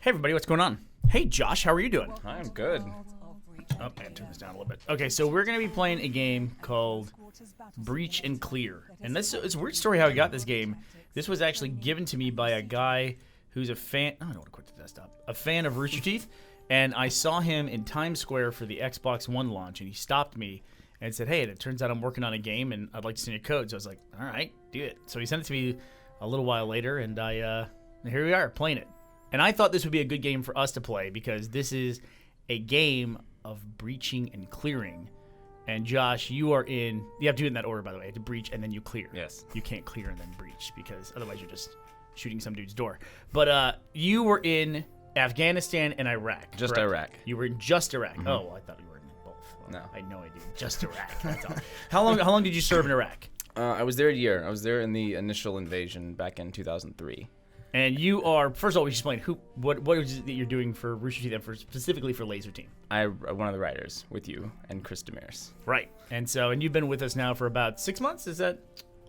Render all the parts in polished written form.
Hey everybody, what's going on? Hey Josh, how are you doing? I'm good. Oh, I gotta turn this down a little bit. Okay, so we're gonna be playing a game called Breach and Clear. And it's a weird story how I got this game. This was actually given to me by a guy who's a fan. Oh, I don't want to quit the desktop. A fan of Rooster Teeth. And I saw him in Times Square for the Xbox One launch, and he stopped me and said, hey, it turns out I'm working on a game, and I'd like to send you a code. So I was like, all right, do it. So he sent it to me a little while later, and here we are, playing it. And I thought this would be a good game for us to play because this is a game of breaching and clearing. And Josh, you have to do it in that order, by the way, to breach and then you clear. Yes. You can't clear and then breach because otherwise you're just shooting some dude's door. But you were in Afghanistan and Iraq. Just correct? Iraq. You were in just Iraq. Mm-hmm. Oh, well, I thought you were in both. Well, No. I had no idea. Just Iraq. That's all. How long did you serve in Iraq? I was there a year. I was there in the initial invasion back in 2003. And you are, first of all, we should explain what is it that you're doing for Rooster Teeth and specifically for Lazer Team. I'm one of the writers with you and Chris Demirs. Right. And you've been with us now for about 6 months, is that?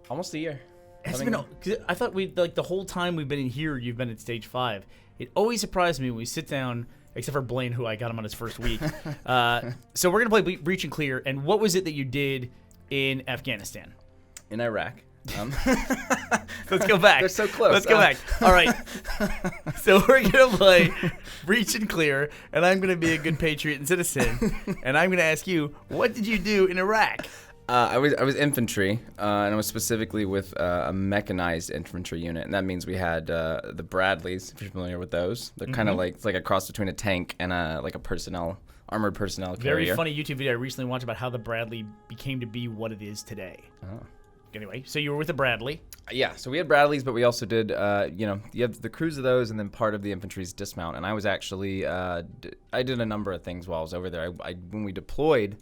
Almost a year. Cause I thought the whole time we've been in here, you've been at stage 5. It always surprised me when we sit down, except for Blaine, who I got him on his first week. So we're going to play Breach and Clear. And what was it that you did in Afghanistan? In Iraq. Let's go back. They're so close. Let's go back. All right. So we're going to play Breach and Clear, and I'm going to be a good patriot and citizen, and I'm going to ask you, what did you do in Iraq? I was infantry, and I was specifically with a mechanized infantry unit, and that means we had the Bradleys, if you're familiar with those. They're kind of like a cross between a tank and a armored personnel carrier. Very funny YouTube video I recently watched about how the Bradley became to be what it is today. Oh. Anyway, so you were with the Bradley. Yeah, so we had Bradleys, but we also did, you have the crews of those and then part of the infantry's dismount. And I was actually, I did a number of things while I was over there. When we deployed,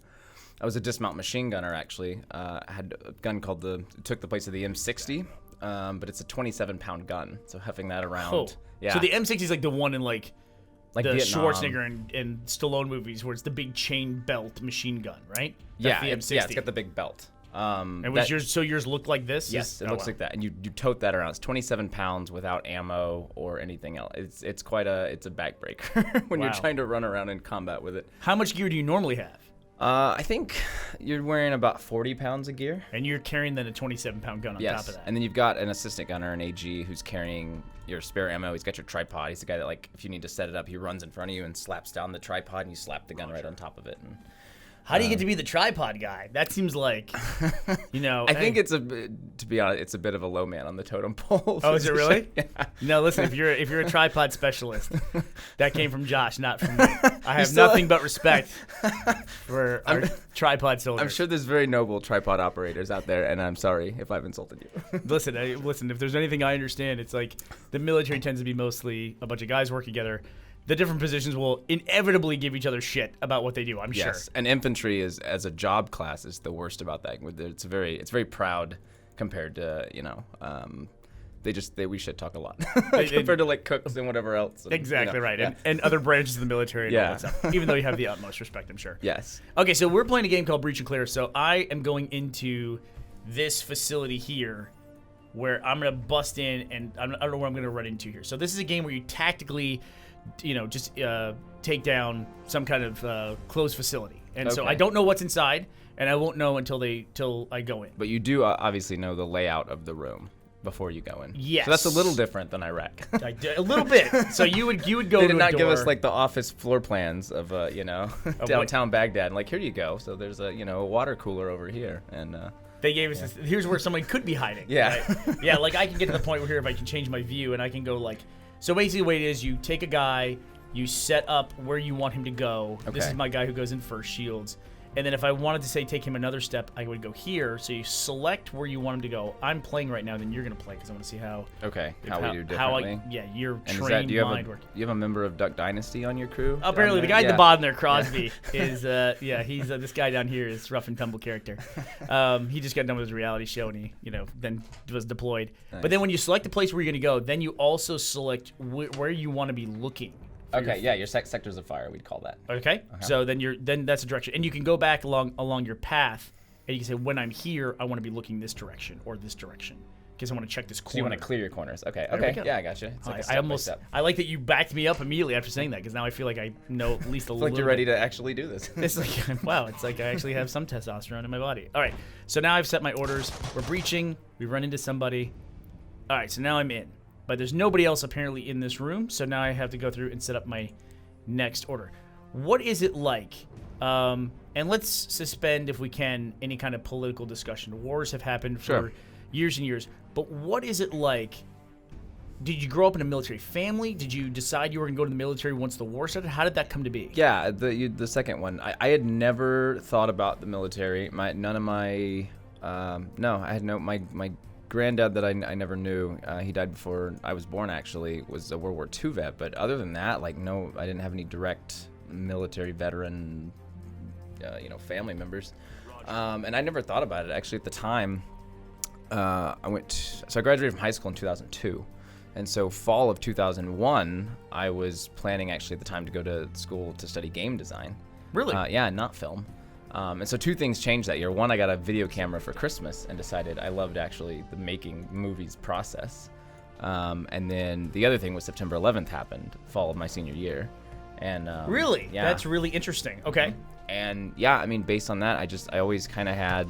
I was a dismount machine gunner, actually. I had a gun it took the place of the M60, but it's a 27-pound gun, so huffing that around. Oh, yeah. So the M60 is like the one in like the Vietnam. Schwarzenegger and Stallone movies where it's the big chain belt machine gun, right? That's Yeah, the M60. it's got the big belt. And yours looked like this? Yes, it looks like that, and you tote that around. It's 27 pounds without ammo or anything else. It's a backbreaker when you're trying to run around in combat with it. How much gear do you normally have? I think you're wearing about 40 pounds of gear. And you're carrying then a 27-pound gun on top of that. And then you've got an assistant gunner, an AG, who's carrying your spare ammo. He's got your tripod. He's the guy that, like, if you need to set it up, he runs in front of you and slaps down the tripod, and you slap the gun right on top of it. And how do you get to be the tripod guy? That seems like, I think to be honest, it's a bit of a low man on the totem pole. Oh, is it really? Yeah. No, listen, if you're a tripod specialist, that came from Josh, not from me. I have nothing but respect for our tripod soldiers. I'm sure there's very noble tripod operators out there, and I'm sorry if I've insulted you. Listen, if there's anything I understand, it's like the military tends to be mostly a bunch of guys work together. The different positions will inevitably give each other shit about what they do, I'm sure. Yes, and infantry as a job class is the worst about that. It's very proud compared to, we shit talk a lot compared to like cooks and whatever else. And, exactly right. Yeah. And other branches of the military and Yeah. all that stuff. Even though you have the utmost respect, I'm sure. Yes. Okay, so we're playing a game called Breach and Clear. So I am going into this facility here where I'm going to bust in, and I don't know where I'm going to run into here. So this is a game where you tactically just take down some kind of closed facility. And so I don't know what's inside, and I won't know until I go in. But you do obviously know the layout of the room before you go in. Yes. So that's a little different than Iraq. A little bit. So you would go They to did a not give door. us like the office floor plans of downtown Baghdad. And like, here you go. So there's a water cooler over here, and they gave us this, here's where somebody could be hiding. Yeah. Right? Yeah, like I can get to the point where here if I can change my view and I can go like. So basically the way it is, you take a guy, you set up where you want him to go. Okay. This is my guy who goes in first, shields. And then if I wanted to say take him another step, I would go here. So you select where you want him to go. I'm playing right now, then you're going to play because I want to see how... Okay, how we do differently. Your and trained do you mind work. You have a Member of Duck Dynasty on your crew? Apparently, the guy at the bottom there, Crosby, is... he's this guy down here is rough and tumble character. He just got done with his reality show and he, then was deployed. Nice. But then when you select the place where you're going to go, then you also select where you want to be looking. Okay, your sectors of fire, we'd call that. Okay, so then that's a direction, and you can go back along your path, and you can say, when I'm here, I want to be looking this direction or this direction. because I want to check this corner. So you want to clear your corners. Okay. There we Okay. go. Yeah, I got you. It's like a I step by almost, step. I like that you backed me up immediately after saying that, because now I feel like I know at least a little. Like you're ready to actually do this. It's like, wow, it's like I actually have some testosterone in my body. All right, so now I've set my orders. We're breaching. We run into somebody. All right, so now I'm in. But there's nobody else apparently in this room, so now I have to go through and set up my next order. What is it like? And let's suspend, if we can, any kind of political discussion. Wars have happened for years and years. But what is it like? Did you grow up in a military family? Did you decide you were going to go to the military once the war started? How did that come to be? Yeah, the second one. I had never thought about the military. My granddad that I never knew, he died before I was born, actually, was a World War II vet. But other than that, like, no, I didn't have any direct military veteran, family members. And I never thought about it. Actually, at the time, I graduated from high school in 2002. And so fall of 2001, I was planning actually at the time to go to school to study game design. Really? Yeah, not film. And so two things changed that year. One, I got a video camera for Christmas and decided I loved actually the making movies process. And then the other thing was September 11th happened, fall of my senior year. And really? Yeah. That's really interesting. Okay. And yeah, I mean, based on that, I always kind of had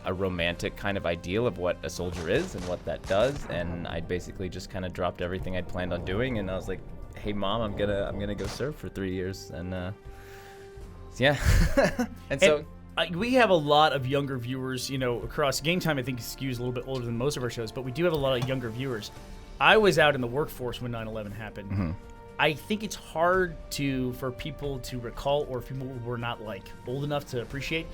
a romantic kind of ideal of what a soldier is and what that does. And I basically just kind of dropped everything I'd planned on doing. And I was like, hey, Mom, I'm gonna go serve for 3 years. And yeah. And we have a lot of younger viewers, across Game Time. I think skews a little bit older than most of our shows, but we do have a lot of younger viewers. I was out in the workforce when 9/11 happened. Mm-hmm. I think it's hard for people to recall, or if people were not like old enough to appreciate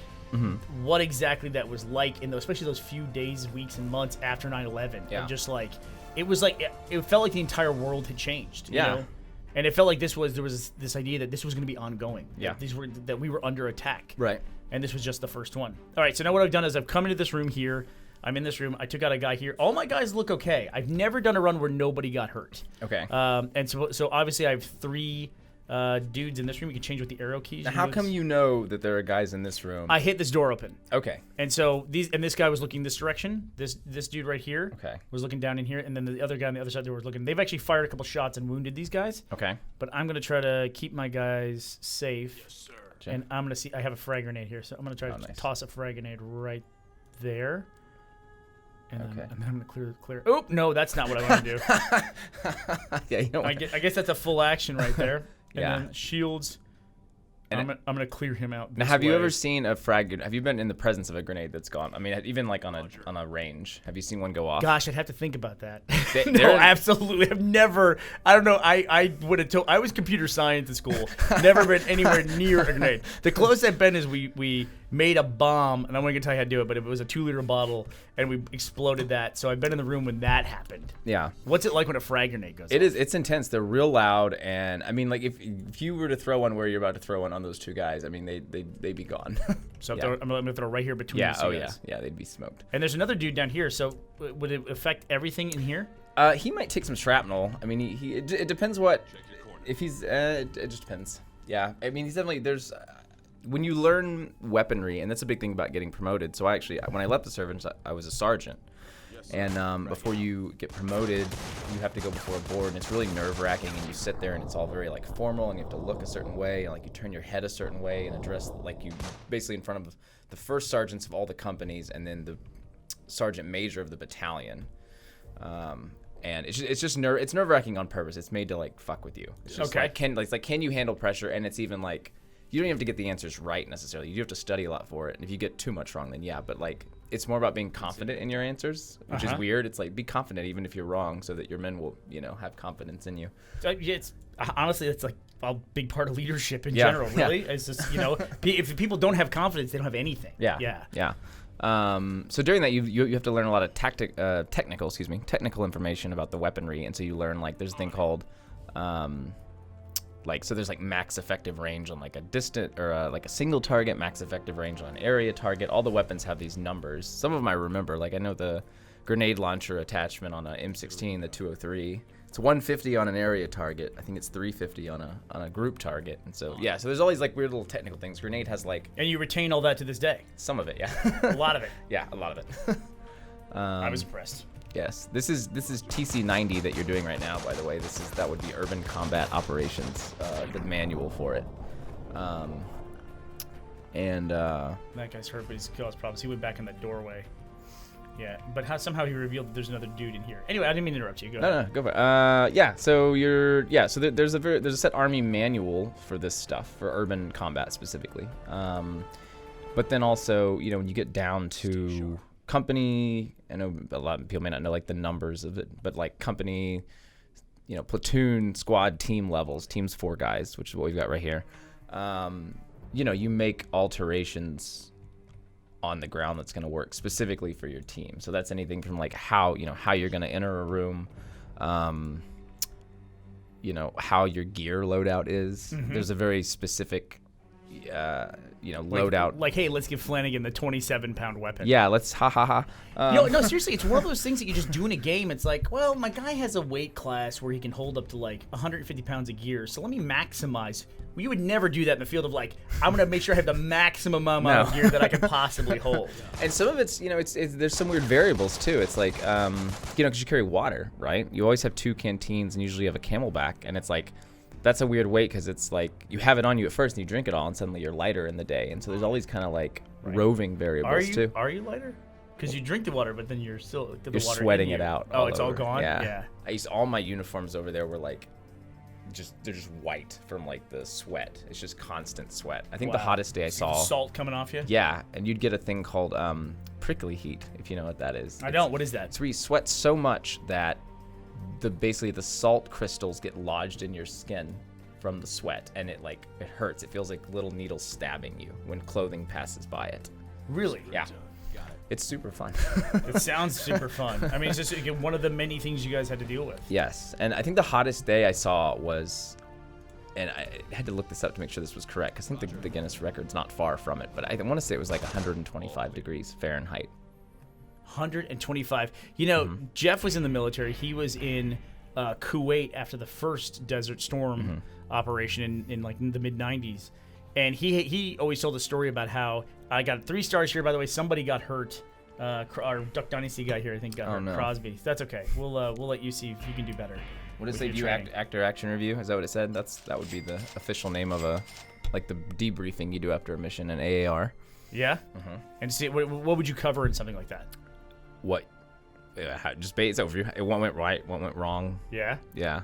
what exactly that was like especially those few days, weeks, and months after 9/11. Yeah. And just like it felt like the entire world had changed. Yeah. You know? And it felt like there was this idea that this was going to be ongoing. Yeah. That we were under attack. Right. And this was just the first one. All right, so now what I've done is I've come into this room here. I'm in this room. I took out a guy here. All my guys look okay. I've never done a run where nobody got hurt. Okay. And so obviously I have 3 dudes in this room. You can change with the arrow keys. Now, how come you know that there are guys in this room? I hit this door open. Okay. And so this guy was looking this direction. This dude right here was looking down in here, and then the other guy on the other side there was looking. They've actually fired a couple shots and wounded these guys. Okay. But I'm gonna try to keep my guys safe. Yes, sir. And I'm gonna see. I have a frag grenade here, so I'm gonna try to toss a frag grenade right there. And then I'm gonna clear. Oh no, that's not what I want to do. Yeah, you don't. I guess that's a full action right there. And Yeah. then shields. And I'm gonna clear him out. Now, this have you way. ever seen a frag? Have you been in the presence of a grenade that's gone? I mean, even like on a range. Have you seen one go off? Gosh, I'd have to think about that. No, there- absolutely. I've never. I don't know. I would have told. I was computer science in school. Never been anywhere near a grenade. The closest I've been is we made a bomb, and I'm not gonna tell you how to do it, but it was a 2-liter bottle, and we exploded that. So I've been in the room when that happened. Yeah. What's it like when a frag grenade goes off? It's intense. They're real loud, and I mean, like if you were to throw one where you're about to throw one on those 2 guys, I mean, they'd be gone. So Yeah. I'm gonna throw right here between Yeah. these 2 Oh guys. yeah. Yeah. They'd be smoked. And there's another dude down here. So would it affect everything in here? He might take some shrapnel. I mean, it depends what. If he's it just depends. Yeah. I mean, he's definitely there's. When you learn weaponry, and that's a big thing about getting promoted. So when I left the service, I was a sergeant. And before you get promoted, you have to go before a board, and it's really nerve-wracking, and you sit there, and it's all very, like, formal, and you have to look a certain way, and, like, you turn your head a certain way and address, like, you basically in front of the first sergeants of all the companies and then the sergeant major of the battalion. And it's nerve-wracking on purpose. It's made to, like, fuck with you. It's just like, can you handle pressure? And it's even, like, you don't even have to get the answers right necessarily. You do have to study a lot for it. And if you get too much wrong, then yeah. But like, it's more about being confident in your answers, which is weird. It's like, be confident even if you're wrong, so that your men will, have confidence in you. It's honestly, it's like a big part of leadership in general. Really, it's just if people don't have confidence, they don't have anything. Yeah. So during that, you have to learn a lot of technical information about the weaponry, and so you learn like there's a thing called. So there's like max effective range on like a distant or like a single target, max effective range on an area target. All the weapons have these numbers. Some of them I remember. Like I know the grenade launcher attachment on a M16, the 203. It's 150 on an area target. I think it's 350 on a group target. And so so there's all these like weird little technical things. Grenade has like. And you retain all that to this day. Some of it, yeah. A lot of it. Yeah, a lot of it. I was impressed. Yes, this is TC90 that you're doing right now. By the way, that would be Urban Combat Operations, the manual for it. That guy's hurt, but he's caused problems. He went back in that doorway. Yeah, but somehow he revealed that there's another dude in here. Anyway, I didn't mean to interrupt you. Go ahead. No, go for it. Yeah. So there's a set army manual for this stuff for urban combat specifically. But then also, when you get down to company, I know a lot of people may not know like the numbers of it, but like company, platoon, squad, team levels, teams 4 guys, which is what we've got right here. You make alterations on the ground that's going to work specifically for your team. So that's anything from like how you're going to enter a room, how your gear loadout is. Mm-hmm. There's a very specific loadout. Like, hey, let's give Flanagan the 27-pound weapon. Yeah, let's ha. No, seriously, it's one of those things that you just do in a game. It's like, well, my guy has a weight class where he can hold up to like 150 pounds of gear, so let me maximize. Well, you would never do that in the field of like, I'm going to make sure I have the maximum amount of gear that I can possibly hold. And some of it's, there's some weird variables too. It's like, because you carry water, right? You always have 2 canteens and usually you have a Camelback, and it's like, that's a weird weight because it's like you have it on you at first and you drink it all and suddenly you're lighter in the day. And so there's all these kind of like roving variables too. Are you lighter? Because you drink the water, but then you're still the you're water sweating it out. Oh, it's all gone? Yeah. All my uniforms over there were like, they're just white from like the sweat. It's just constant sweat. I think the hottest day I saw. Salt coming off you? Yeah, and you'd get a thing called prickly heat, if you know what that is. I don't. What is that? It's where you sweat so much that basically the salt crystals get lodged in your skin from the sweat, and it hurts. It feels like little needles stabbing you when clothing passes by it. Really? Yeah. It's super fun. It sounds super fun. I mean, it's just one of the many things you guys had to deal with. Yes, and I think the hottest day I saw was, and I had to look this up to make sure this was correct, because I think the Guinness record's not far from it, but I want to say it was like 125 degrees Fahrenheit. 125. Jeff was in the military. He was in Kuwait after the first Desert Storm operation in the mid 90s, and he always told a story about how I got 3 stars here. By the way, somebody got hurt. Our Duck Dynasty guy here, I think, got hurt. No. Crosby. That's okay. We'll let you see if you can do better. What does it say? Actor action review? Is that what it said? That would be the official name of the debriefing you do after a mission in AAR. Yeah. Mm-hmm. And see, what would you cover in something like that? What? Just base overview. What went right? What went wrong? Yeah. Yeah.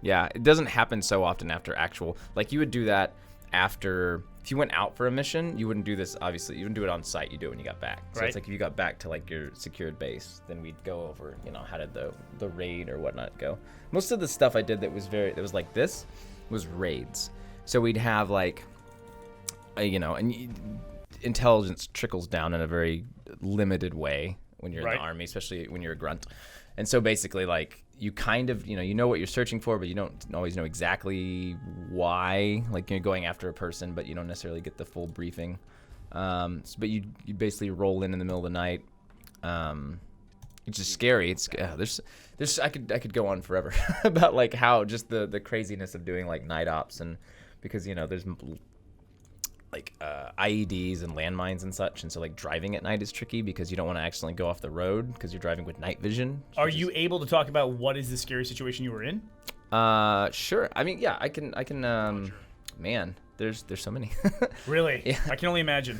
Yeah. It doesn't happen so often after actual. Like you would do that after. If you went out for a mission, you wouldn't do this. Obviously, you wouldn't do it on site. You do it when you got back. So it's like if you got back to like your secured base, then we'd go over. How did the raid or whatnot go? Most of the stuff I did that was like this was raids. So we'd have like, and intelligence trickles down in a very limited way when you're in the army, especially when you're a grunt. And so basically, like, you kind of, you know what you're searching for, but you don't always know exactly why. Like, you're going after a person, but you don't necessarily get the full briefing. But you basically roll in the middle of the night. It's just scary. It's there's I could go on forever about like how just the craziness of doing like night ops, and because there's like IEDs and landmines and such, and so like driving at night is tricky because you don't want to accidentally go off the road because you're driving with night vision. Are you able to talk about what is the scary situation you were in? Sure. I mean, yeah, I can. Man, there's so many. Really? Yeah. I can only imagine.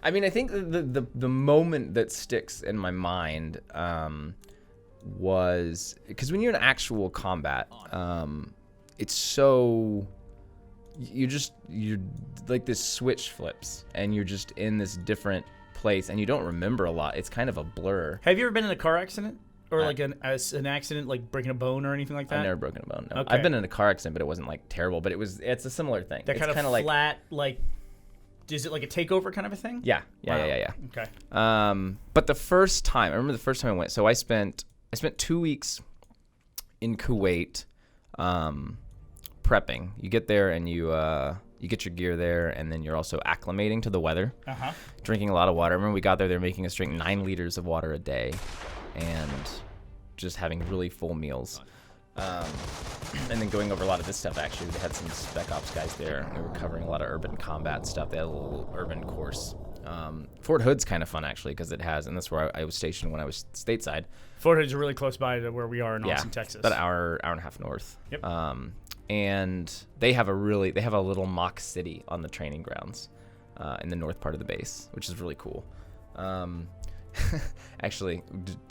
I mean, I think the moment that sticks in my mind was because when you're in actual combat, it's so. You're like this switch flips and you're just in this different place and you don't remember a lot. It's kind of a blur. Have you ever been in a car accident or like an accident, like breaking a bone or anything like that? I've never broken a bone. No. Okay. I've been in a car accident, but it wasn't like terrible. But it's a similar thing. That kind of flat, like, is it like a takeover kind of a thing? Yeah. Wow. Yeah. Okay. But the first time, I remember the first time I went. So I spent 2 weeks in Kuwait. Prepping. You get there and you get your gear there, and then you're also acclimating to the weather. Drinking a lot of water. I remember we got there, they're making us drink 9 liters of water a day, and just having really full meals. And then going over a lot of this stuff. Actually, they had some Spec Ops guys there. They were covering a lot of urban combat stuff. They had a little urban course Fort Hood's kind of fun actually because it has, and that's where I was stationed when I was stateside. Fort Hood's really close by to where we are in Austin, Yeah, Texas. about an hour and a half north. Yep. And they have a little mock city on the training grounds in the north part of the base, which is really cool. Actually,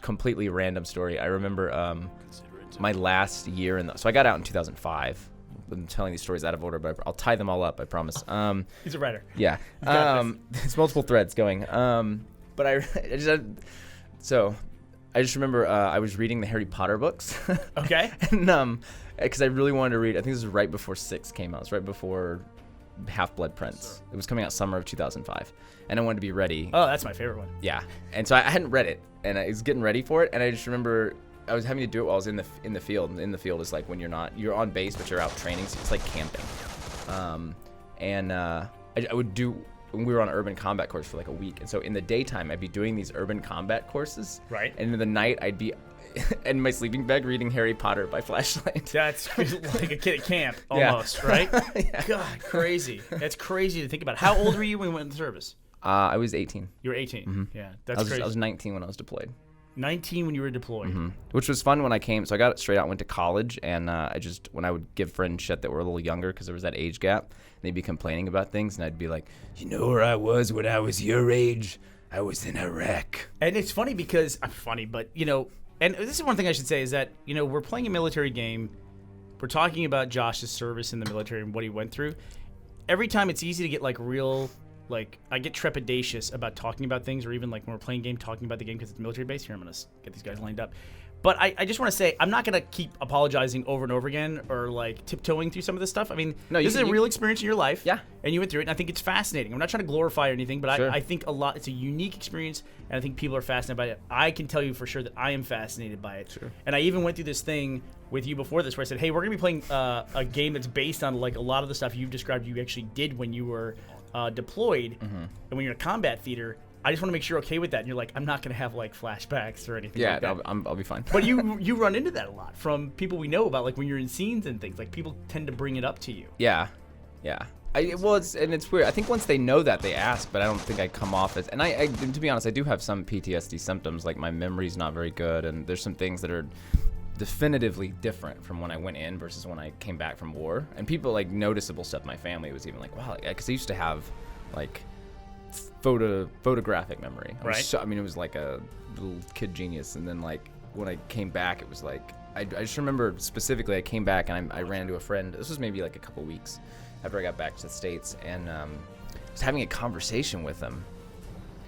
completely random story. I remember my last year so I got out in 2005. I'm telling these stories out of order, but I'll tie them all up, I promise. He's a writer. Yeah. There's multiple threads going. But I just remember I was reading the Harry Potter books. Okay. And because I really wanted to read. I think this was right before 6 came out. It was right before Half-Blood Prince. It was coming out summer of 2005, and I wanted to be ready. Oh, that's my favorite one. Yeah. And so I hadn't read it, and I was getting ready for it, and I just remember I was having to do it while I was in the field. And in the field is like when you're on base, but you're out training, so it's like camping. I would do. We were on an urban combat course for like a week, and so in the daytime I'd be doing these urban combat courses. Right. And in the night I'd be in my sleeping bag reading Harry Potter by flashlight. That's like a kid at camp almost, right? Yeah. God, crazy. That's crazy to think about. How old were you when you went in the service? I was 18. You were 18. Mm-hmm. Yeah, that's crazy. I was 19 when I was deployed. 19 when you were deployed. Mm-hmm. Which was fun when I came. So I got it straight out, went to college, and when I would give friends shit that were a little younger because there was that age gap, they'd be complaining about things, and I'd be like, you know where I was when I was your age? I was in Iraq. And it's funny because, but, and this is one thing I should say is that, we're playing a military game. We're talking about Josh's service in the military and what he went through. Every time it's easy to get I get trepidatious about talking about things, or even like when we're playing a game, talking about the game because it's military based. Here, I'm going to get these guys lined up. But I just want to say, I'm not going to keep apologizing over and over again or like tiptoeing through some of this stuff. I mean, this is a real experience in your life. Yeah. And you went through it, and I think it's fascinating. I'm not trying to glorify or anything, but sure. I think it's a unique experience, and I think people are fascinated by it. I can tell you for sure that I am fascinated by it. Sure. And I even went through this thing with you before this where I said, hey, we're going to be playing a game that's based on like a lot of the stuff you've described you actually did when you were deployed, mm-hmm. and when you're in a combat theater. I just want to make sure you're okay with that. And you're like, I'm not going to have like flashbacks or anything like that. Yeah, I'll be fine. But you run into that a lot from people we know about, like when you're in scenes and things. Like people tend to bring it up to you. Yeah. It's weird. I think once they know that, they ask, but I don't think I come off as. And I to be honest, I do have some PTSD symptoms. Like my memory's not very good, and there's some things that are definitively different from when I went in versus when I came back from war. And people like noticeable stuff. My family was even like, wow, because I used to have like photographic memory. Right. It was like a little kid genius. And then like when I came back, it was like I just remember specifically I came back and I ran into a friend. This was maybe like a couple weeks after I got back to the States, and was having a conversation with him.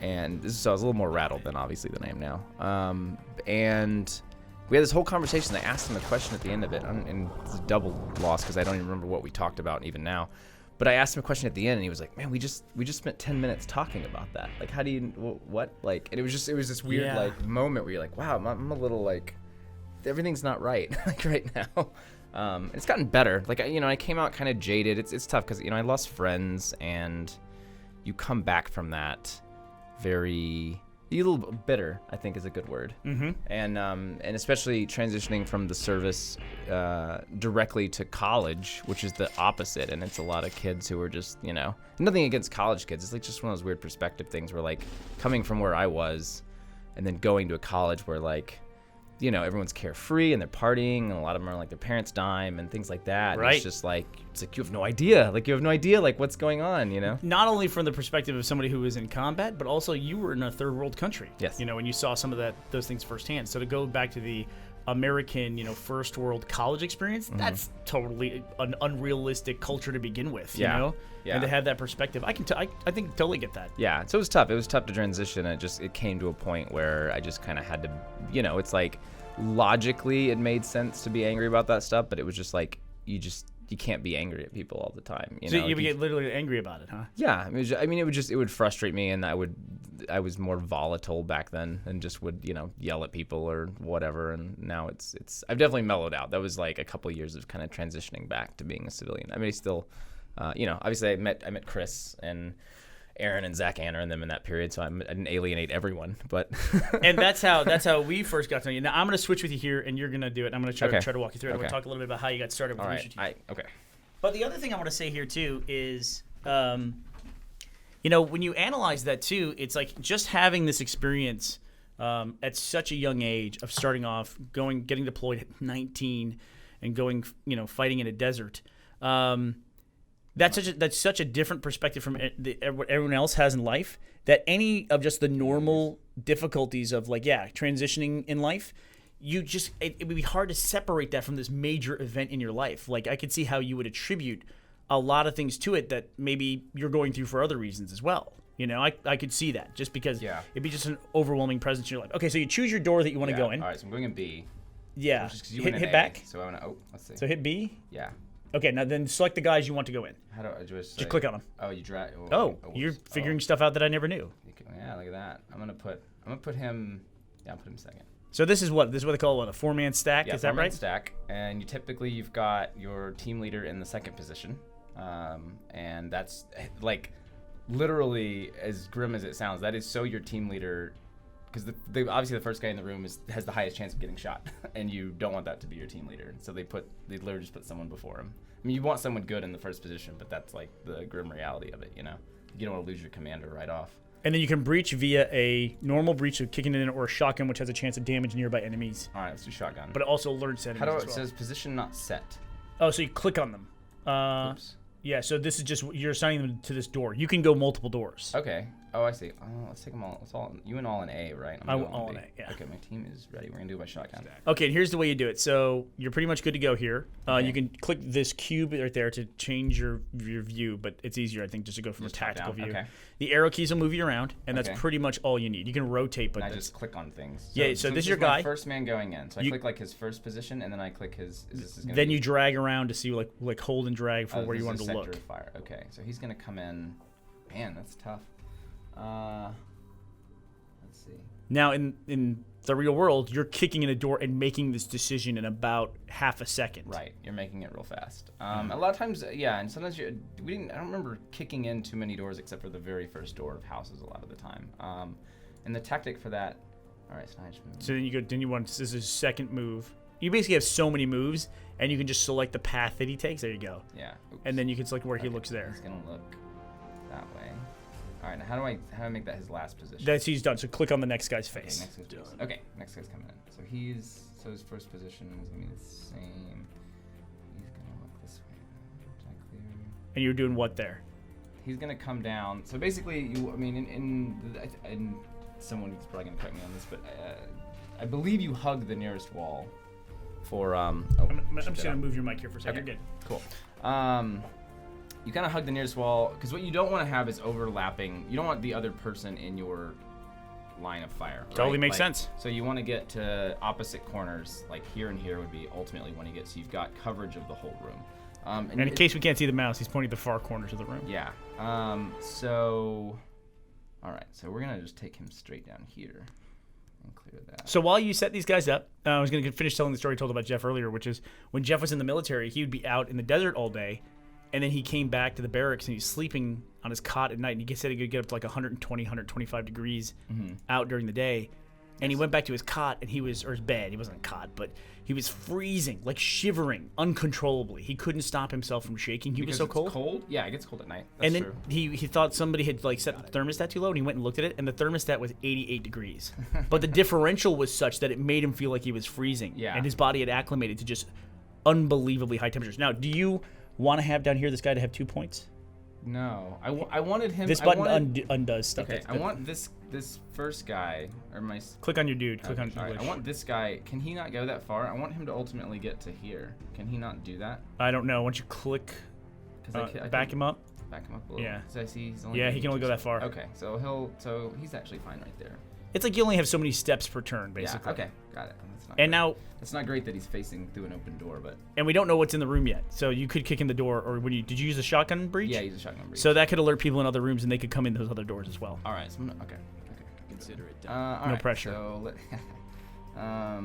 And so I was a little more rattled than I am now. And we had this whole conversation. I asked him a question at the end of it, and it's a double loss because I don't even remember what we talked about even now. But I asked him a question at the end, and he was like, "Man, we just spent 10 minutes talking about that. Like, how do you what like?" And it was this weird like moment where you're like, "Wow, I'm a little like everything's not right like right now." It's gotten better. Like I came out kind of jaded. It's tough because I lost friends, and you come back from that very. A little bitter, I think, is a good word. Mm-hmm. And especially transitioning from the service directly to college, which is the opposite. And it's a lot of kids who are just, nothing against college kids. It's like just one of those weird perspective things where like coming from where I was and then going to a college where like, everyone's carefree and they're partying and a lot of them are like their parents' dime and things like that. Right. It's just like, you have no idea. Like you have no idea like what's going on, Not only from the perspective of somebody who was in combat, but also you were in a third world country. Yes. And you saw some of those things firsthand. So to go back to the American, first world college experience, mm-hmm. that's totally an unrealistic culture to begin with, Yeah. And to have that perspective, I think totally get that. Yeah, so it was tough. It was tough to transition. It came to a point where I just kind of had to, it's like logically it made sense to be angry about that stuff, but it was just like you can't be angry at people all the time. So you would get literally angry about it, huh? Yeah, it would frustrate me, and I was more volatile back then, and just would yell at people or whatever. And now it's I've definitely mellowed out. That was like a couple of years of kind of transitioning back to being a civilian. I still, obviously I met Chris and Aaron and Zach Anner and them in that period, so I didn't alienate everyone, but and that's how we first got to know you. Now I'm going to switch with you here, and you're going to do it. I'm going to try to walk you through it. I'm going to talk a little bit about how you got started with Rooster Teeth. Okay. But the other thing I want to say here too is, You know, when you analyze that too, it's like just having this experience at such a young age of starting off, getting deployed at 19, and going, fighting in a desert. That's such a different perspective from what everyone else has in life. That any of just the normal difficulties of transitioning in life, it would be hard to separate that from this major event in your life. Like, I could see how you would attribute a lot of things to it that maybe you're going through for other reasons as well. I could see that just because it'd be just an overwhelming presence in your life. Okay, so you choose your door that you want to go in. All right, so I'm going in B. Yeah. Hit back. So I want to. Let's see. So hit B. Yeah. Okay, now then select the guys you want to go in. How do I just click on them? Oh, you drag. You're figuring stuff out that I never knew. Yeah, look at that. I'm gonna put him. Yeah, I'll put him second. So this is what they call a 4-man stack. Yeah, is that right? 4-man stack, and you've got your team leader in the second position, and that's like literally as grim as it sounds. That is so your team leader. Because obviously the first guy in the room has the highest chance of getting shot, and you don't want that to be your team leader. So they literally just put someone before him. I mean, you want someone good in the first position, but that's like the grim reality of it. You don't want to lose your commander right off. And then you can breach via a normal breach of kicking it in, or a shotgun, which has a chance of damage nearby enemies. All right, let's do shotgun. But it also alerts enemies. It says position not set. Oh, so you click on them. Oops. Yeah, so this is just you're assigning them to this door. You can go multiple doors. Okay. Oh, I see. Let's take them all. You and all in A, right? I'm all in A. Yeah. Okay, my team is ready. We're gonna do my shotgun. Okay, and here's the way you do it. So you're pretty much good to go here. You can click this cube right there to change your view, but it's easier, I think, just to go from a tactical view. Okay. The arrow keys will move you around, and that's pretty much all you need. You can rotate, but I just click on things. So this is your guy. First man going in. So I click like his first position, and then I click his. Then you drag around to see like hold and drag for where you want to look. Sector of fire. Okay, so he's gonna come in. Man, that's tough. Let's see. Now, in the real world, you're kicking in a door and making this decision in about half a second. Right, you're making it real fast. A lot of times, and sometimes I don't remember kicking in too many doors except for the very first door of houses a lot of the time. And the tactic for that. All right, so I just move. So then you want this is his second move. You basically have so many moves, and you can just select the path that he takes. There you go. Yeah. Oops. And then you can select where he looks there. He's gonna look that way. All right, now how do I make that his last position? He's done. So click on the next guy's face. Okay, next guy's coming in. So his first position is gonna be the same. He's gonna look this way. Did I clear? And you're doing what there? He's gonna come down. So basically, in someone's probably gonna correct me on this, but I believe you hug the nearest wall. I'm just gonna move your mic here for a second. Okay. You're good. Cool. You kind of hug the nearest wall because what you don't want to have is overlapping. You don't want the other person in your line of fire. Right? Totally makes sense. So you want to get to opposite corners, like here and here would be ultimately when you get. So you've got coverage of the whole room. And in case we can't see the mouse, he's pointing at the far corners of the room. Yeah. So, all right. So we're gonna just take him straight down here. Clear that. So while you set these guys up, I was going to finish telling the story told about Jeff earlier, which is when Jeff was in the military, he would be out in the desert all day, and then he came back to the barracks and he's sleeping on his cot at night, and he said he could get up to like 120, 125 degrees out during the day. And he went back to his cot, and his bed. He wasn't a cot, but he was freezing, like shivering uncontrollably. He couldn't stop himself from shaking. He was so cold. Cold? Yeah, it gets cold at night. That's and then true. he thought somebody had like set the thermostat too low, and he went and looked at it, and the thermostat was 88 degrees. But the differential was such that it made him feel like he was freezing. Yeah. And his body had acclimated to just unbelievably high temperatures. Now, do you want to have down here this guy to have 2 points? No, I wanted him. This button undoes stuff. Okay, I want this first guy or my. Click on your dude. Click on. Right, I want this guy. Can he not go that far? I want him to ultimately get to here. Can he not do that? I don't know. Once you click, back him up. Back him up a little. Yeah. So I see he's only. Yeah, he can only go that far. Okay, so he's actually fine right there. It's like you only have so many steps per turn, basically. Yeah. Okay, got it. It's not great that he's facing through an open door, but. And we don't know what's in the room yet, so you could kick in the door, or did you use a shotgun breach? Yeah, use a shotgun breach. So that could alert people in other rooms, and they could come in those other doors as well. All right. So okay. Consider it done. No pressure. So all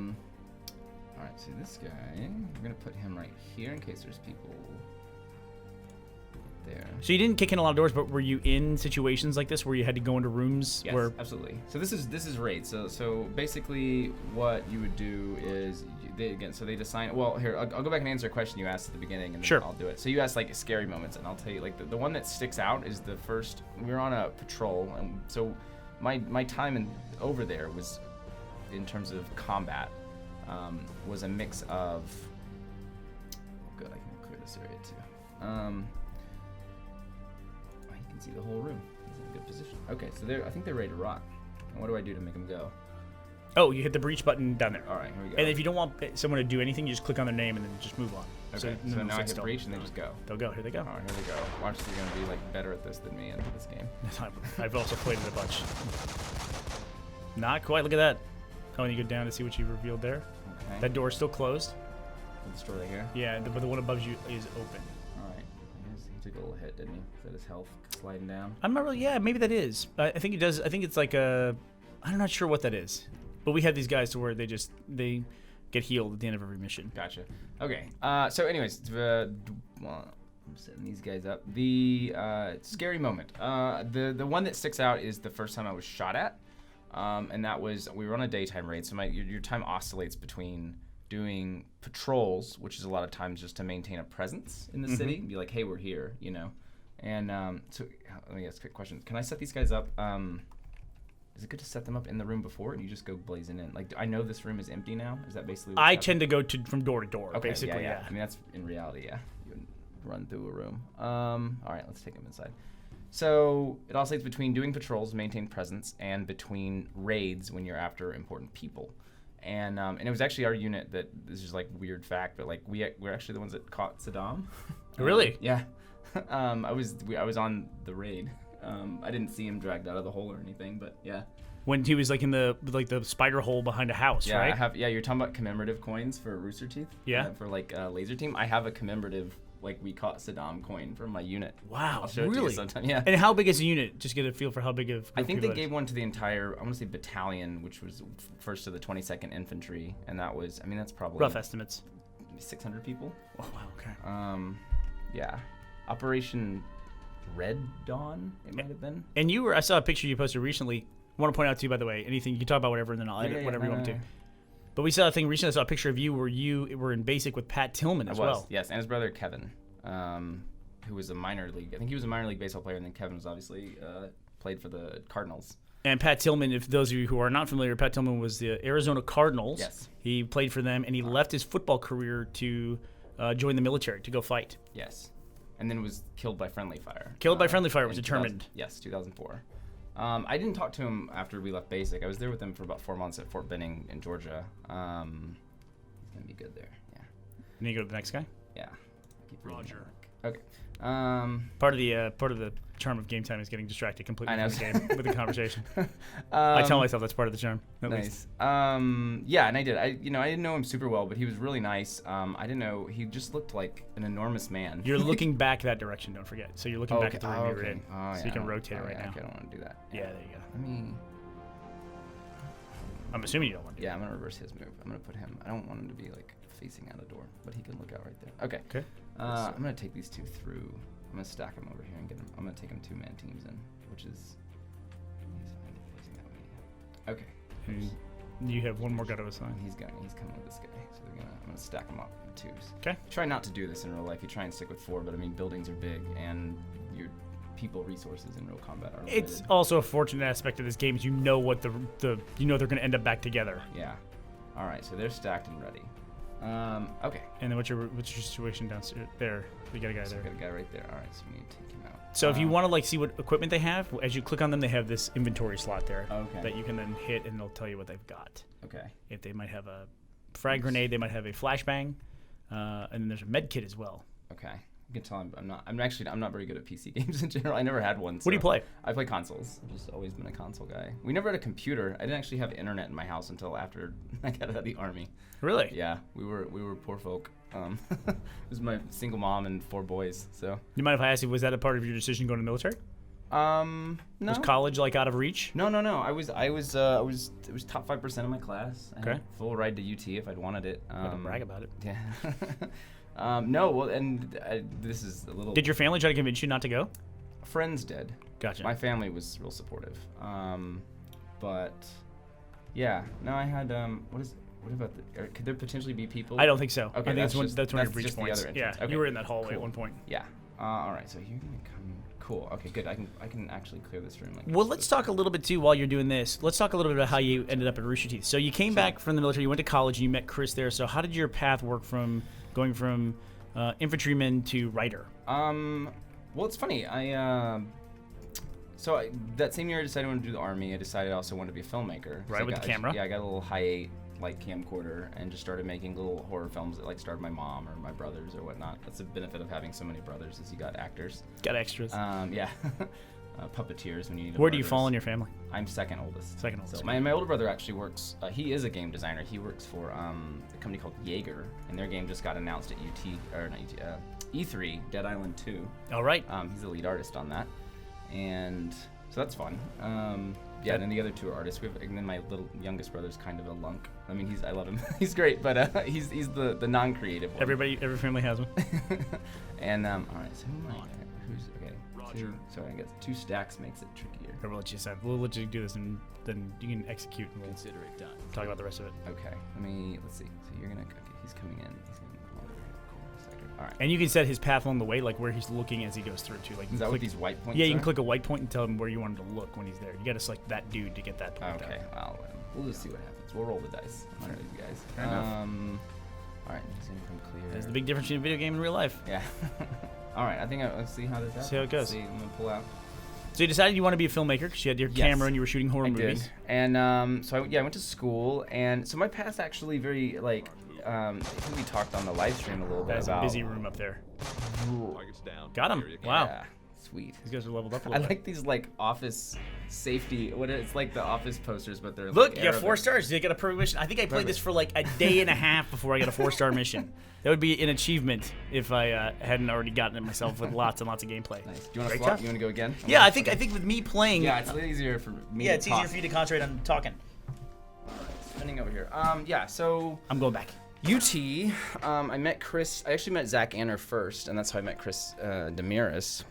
right. So this guy, we're gonna put him right here in case there's people. There. So you didn't kick in a lot of doors, but were you in situations like this where you had to go into rooms? Yes, absolutely. So this is raid. So basically, what you would do is so they assign. Well, here I'll go back and answer a question you asked at the beginning, and then Sure. I'll do it. So you asked like scary moments, and I'll tell you like the one that sticks out is the first. We were on a patrol, and so my time over there was, in terms of combat, was a mix of. Oh, good, I can clear this area too. You can see the whole room. He's in a good position. Okay, so I think they're ready to rock. And what do I do to make them go? Oh, you hit the breach button down there. All right, here we go. And if you don't want someone to do anything, you just click on their name and then just move on. Okay, so none of now I it's hit still. breach and they just go. They'll go. Here they go. All right, here we go. Watch, they're going to be like better at this than me in this game. I've also played it a bunch. Not quite. Look at that. Oh, and you go down to see what you revealed there. Okay. That door's still closed. This door right here. Yeah, but the one above you is open. All right. He took a little hit, didn't he? Is that his health sliding down? I'm not really. Yeah, maybe that is. I think it does. I think it's like a. I'm not sure what that is. But we have these guys to where they get healed at the end of every mission. Gotcha. Okay. So, anyways, I'm setting these guys up. The scary moment. The one that sticks out is the first time I was shot at, and that was we were on a daytime raid. So your time oscillates between doing patrols, which is a lot of times just to maintain a presence in the city, be like, hey, we're here, you know. And so let me ask a quick question. Can I set these guys up? Is it good to set them up in the room before and you just go blazing in? Like, I know this room is empty now. Is that basically what's I happening? tend to go from door to door, Okay, basically, yeah. I mean, that's in reality, yeah. You would run through a room. All right, let's take them inside. So it oscillates between doing patrols, maintain presence, and between raids when you're after important people. And it was actually our unit that, this is like weird fact, but like we're actually the ones that caught Saddam. Really? Yeah. I was on the raid. I didn't see him dragged out of the hole or anything, but yeah. When he was like in the spider hole behind a house, Yeah, right? I have. Yeah, you're talking about commemorative coins for Rooster Teeth. Yeah. For like Lazer Team, I have a commemorative like we caught Saddam coin from my unit. Wow, I'll show it to you really? sometime. Yeah. And how big is the unit? Just get a feel for how big of. I think they gave one to the entire. I want to say battalion, which was first to the 22nd Infantry, and that was. I mean, that's probably rough estimates. 600 people. Oh wow. Okay. Yeah. Operation Red Dawn, it might have been. And I saw a picture you posted recently. I want to point out to you, by the way, anything you can talk about, whatever, and then I'll edit whatever you want to. But we saw a thing recently. I saw a picture of you where you were in basic with Pat Tillman as well. Yes, and his brother Kevin, who was a minor league. I think he was a minor league baseball player, and then Kevin was obviously played for the Cardinals. And Pat Tillman, if those of you who are not familiar, Pat Tillman was the Arizona Cardinals. Yes. He played for them, and he left his football career to join the military, to go fight. Yes. And then was killed by friendly fire. Killed by friendly fire, was in determined. 2004. I didn't talk to him after we left basic. I was there with him for about 4 months at Fort Benning in Georgia. He's going to be good there. Yeah. And you go to the next guy? Yeah. Roger. Okay. Part of the charm of game time is getting distracted completely I know. from the game with the conversation. I tell myself that's part of the charm. At Nice. least. Yeah, and I did. I didn't know him super well, but he was really nice. I didn't know he just looked like an enormous man. You're looking back that direction, don't forget. So you're looking back at the room you were in. Oh, so you can rotate it right now. Okay, I don't want to do that. Yeah, there you go. Let me. I'm assuming you don't want to do Yeah, I'm gonna reverse his move. I'm gonna put him. I don't want him to be like facing out a door, but he can look out right there. Okay. Okay. I'm gonna take these two through. I'm gonna stack them over here and get them. I'm gonna take them 2-man teams in, which is. Facing that way. Okay. And you have one more guy to assign. He's coming with this guy, so I'm gonna stack them up in twos. Okay. Try not to do this in real life. You try and stick with 4, but I mean buildings are big and your people resources in real combat are limited. It's also a fortunate aspect of this game is you know what they're going to end up back together. Yeah. All right, so they're stacked and ready. Okay. And then what's your situation downstairs there? We got a guy So there. I got a guy right there. All right, so we need to take him out. So if you want to like see what equipment they have, as you click on them, they have this inventory slot there Okay. that you can then hit, and they'll tell you what they've got. Okay. If they might have a frag grenade, they might have a flashbang, and then there's a med kit as well. Okay. You can tell I'm not very good at PC games in general. I never had one. What do you play? I play consoles. I've just always been a console guy. We never had a computer. I didn't actually have internet in my house until after I got out of the army. Really? Yeah, we were poor folk. It was my single mom and 4 boys. So. You mind if I ask you, was that a part of your decision going to the military? No. Was college like out of reach? No. I was top 5% of my class. I had full ride to UT if I'd wanted it. I can brag about it. Yeah. No. Well, and this is a little. Did your family try to convince you not to go? Friends did. Gotcha. My family was real supportive. But yeah, no, I had What about could there potentially be people? I don't think so. Okay, I think that's one of your breach just points. the other Yeah, entrance. Okay, you were in that hallway cool. at one point. Yeah. All right, so you're gonna come. Cool. Okay, good. I can actually clear this room. Well, let's talk a little bit too while you're doing this. Let's talk a little bit about how you ended up at Rooster Teeth. So you came back from the military, you went to college, and you met Chris there. So how did your path work from going from infantryman to writer? Well, it's funny. That same year I decided I wanted to do the Army. I decided I also wanted to be a filmmaker. Right, with the camera? I got a little hi8 camcorder and just started making little horror films that started my mom or my brothers or whatnot. That's the benefit of having so many brothers, is you got actors. Got extras. Yeah. Puppeteers when you need. Where do you fall in your family? I'm second oldest. Second oldest. So my older brother actually works. He is a game designer. He works for a company called Jaeger, and their game just got announced at E3, Dead Island 2. All right. He's the lead artist on that, and so that's fun. Yeah, and then the other two are artists. And then my little youngest brother's kind of a lunk. I mean, I love him. He's great, but he's the non-creative one. Every family has one. And all right, so who's okay? Sorry, I guess 2 stacks makes it trickier. We'll let you do this, and then you can execute, and we'll Consider it done. talk about the rest of it. Okay, let's see. So you're gonna. Okay, he's coming in. All right. And you can set his path along the way, like where he's looking as he goes through too. Like Is that what these white points? Yeah, you are? can click a white point and tell him where you want him to look when he's there. You got to select that dude to get that point. Okay, well, we'll just see what happens. We'll roll the dice. I don't know you guys. Fair enough. All right, he's gonna come clear. There's the big difference between a video game and real life. Yeah. All right, I think let's see how this happens. See how it goes. I'm gonna pull out. So you decided you want to be a filmmaker because you had your camera and you were shooting horror movies. Did. And so I went to school, and so my path actually very I think we talked on the live stream a little bit That's about. a busy room up there. Target's down. Got him. Wow. Yeah, sweet. These guys are leveled up a I little bit. like these office safety. It's like the office posters, but they're Look, you got Arabic. 4 stars. You got a perfect mission. I think I played this for a day and a half before I got a 4-star mission. That would be an achievement if I hadn't already gotten it myself with lots and lots of gameplay. Nice. Do you want to Great swap? job. You want to go again? Yeah, I think with me playing. Yeah, it's a little easier for me. Yeah, to it's talk. easier for you to concentrate on talking. Spinning over here. Yeah. So I'm going back. UT. I met Chris. I actually met Zach Anner first, and that's how I met Chris Demiris.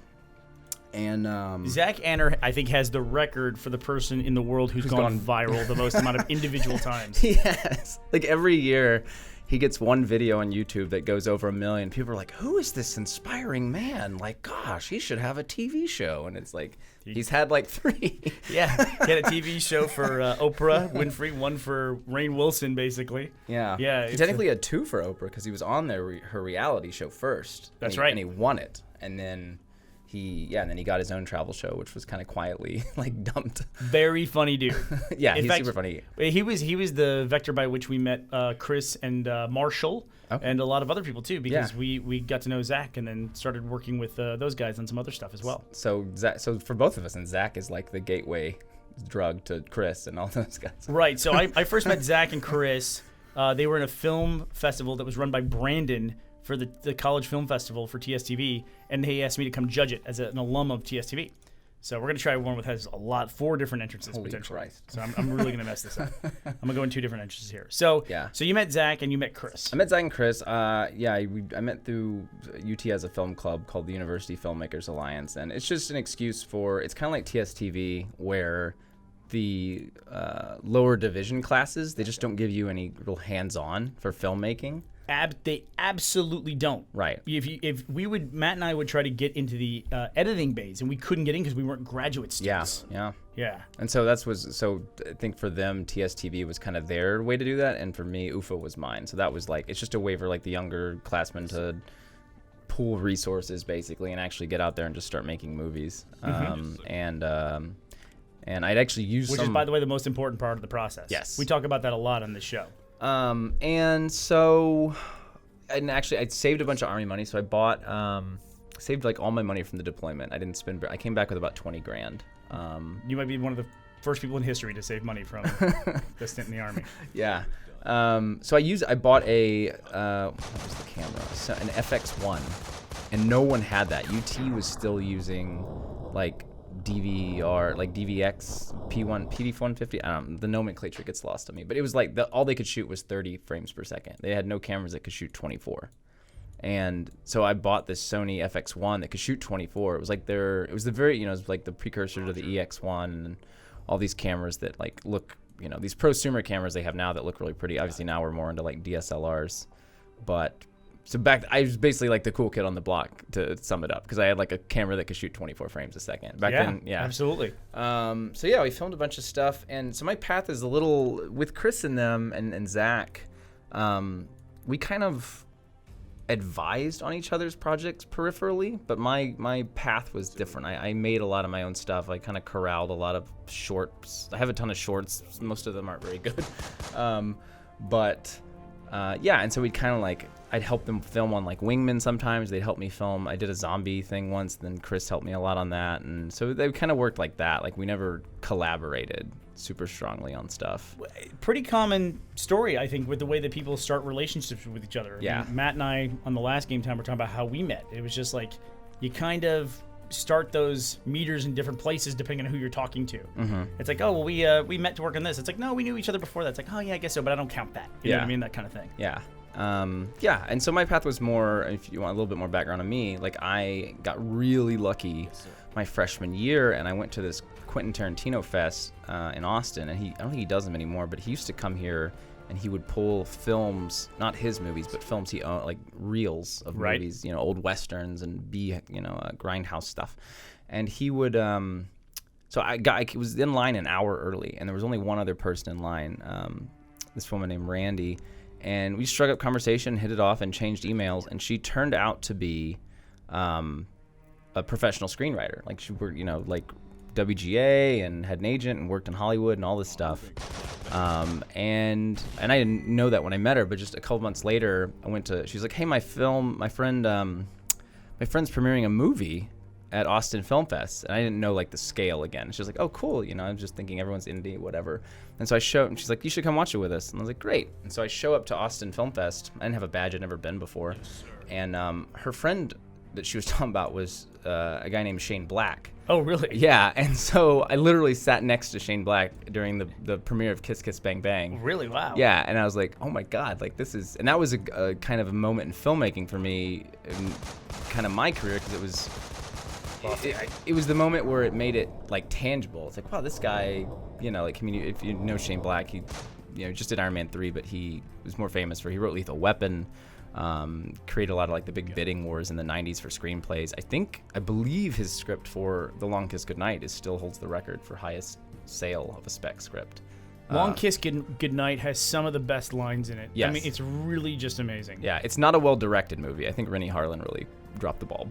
And Zach Anner, I think, has the record for the person in the world who's gone viral the most amount of individual times. Yes. Every year, he gets one video on YouTube that goes over 1 million. People are like, "Who is this inspiring man? Gosh, he should have a TV show." And it's he's had 3. Yeah, he had a TV show for Oprah Winfrey, one for Rainn Wilson, basically. Yeah. Yeah. He technically had 2 for Oprah because he was on her reality show first. That's right. And he won it, and then he got his own travel show, which was kind of quietly dumped. Very funny dude. Yeah, In he's fact, super funny. He was the vector by which we met Chris and Marshall and a lot of other people too, because we got to know Zach and then started working with those guys on some other stuff as well. So for both of us, and Zach is the gateway drug to Chris and all those guys. Right. So I first met Zach and Chris. They were in a film festival that was run by Brandon for the College Film Festival for TSTV, and he asked me to come judge it as an alum of TSTV. So we're going to try one with has 4 different entrances potentially. Christ. So I'm really going to mess this up. I'm going to go in 2 different entrances here. So So you met Zach and you met Chris. I met Zach and Chris. I met through UT as a film club called the University Filmmakers Alliance, and it's just an excuse for, it's kind of like TSTV where the lower division classes, they just don't give you any real hands-on for filmmaking. They absolutely don't. Right. Matt and I would try to get into the editing bays, and we couldn't get in because we weren't graduate students. Yeah. And so I think for them, TSTV was kind of their way to do that, and for me, UFA was mine. So that was it's just a way for the younger classmen to pool resources basically and actually get out there and just start making movies. And I'd actually use which is, by the way, the most important part of the process. Yes. We talk about that a lot on this show. And actually I saved a bunch of Army money, so I bought saved all my money from the deployment. I came back with about 20 grand. You might be one of the first people in history to save money from the stint in the Army. Yeah. So I bought what was the camera? So an FX1, and no one had that. UT was still using DVR, DVX, PD150. The nomenclature gets lost on me, but it was all they could shoot was 30 frames per second. They had no cameras that could shoot 24. And so I bought this Sony FX1 that could shoot 24. It was the precursor to the EX1 and all these cameras that look these prosumer cameras they have now that look really pretty. Obviously now we're more into like DSLRs, but so I was basically like the cool kid on the block, to sum it up, because I had like a camera that could shoot 24 frames a second back then. Yeah, absolutely. So yeah, we filmed a bunch of stuff, and so my path is a little with Chris and them and Zach. We kind of advised on each other's projects peripherally, but my path was different. I made a lot of my own stuff. I kind of corralled a lot of shorts. I have a ton of shorts. Most of them aren't very good, but yeah. And so we'd kind of like, I'd help them film on like Wingman sometimes. They'd help me film. I did a zombie thing once, then Chris helped me a lot on that. And so they kind of worked like that. Like we never collaborated super strongly on stuff. Pretty common story, I think, with the way that people start relationships with each other. Yeah. I mean, Matt and I on the last game time were talking about how we met. It was just like you kind of start those meters in different places depending on who you're talking to. Mm-hmm. It's like, oh, well, we met to work on this. It's like, no, we knew each other before that. It's like, oh, yeah, I guess so, but I don't count that. You know what I mean? That kind of thing. Yeah. Yeah, and so my path was more, if you want a little bit more background on me, like I got really lucky my freshman year, and I went to this Quentin Tarantino Fest in Austin, and I don't think he does them anymore, but he used to come here, and he would pull films, not his movies, but films he owned, like reels of movies, old westerns and grindhouse stuff, and he would. So I was in line an hour early, and there was only one other person in line, this woman named Randy. And we struck up conversation, hit it off, and changed emails. And she turned out to be a professional screenwriter. Like she worked, like WGA, and had an agent, and worked in Hollywood and all this stuff. And I didn't know that when I met her, but just a couple months later, she's like, "Hey, my friend's premiering a movie at Austin Film Fest," and I didn't know like the scale again. She was like, "Oh, cool," I'm just thinking everyone's indie, whatever. And so I showed, and she's like, "You should come watch it with us." And I was like, "Great." And so I show up to Austin Film Fest. I didn't have a badge; I'd never been before. And her friend that she was talking about was a guy named Shane Black. Oh, really? Yeah. And so I literally sat next to Shane Black during the premiere of Kiss Kiss Bang Bang. Really? Wow. Yeah. And I was like, oh my God, like this is, and that was a kind of a moment in filmmaking for me in kind of my career, because it was. It was the moment where it made it like tangible. It's like, wow, this guy, like if you know Shane Black, he, just did Iron Man 3, but he was more famous for, he wrote Lethal Weapon, created a lot of like the big bidding wars in the 90s for screenplays. I believe his script for The Long Kiss Goodnight still holds the record for highest sale of a spec script. Long Kiss Goodnight has some of the best lines in it. Yes. I mean, it's really just amazing. Yeah, it's not a well-directed movie. I think Rennie Harlan really dropped the ball.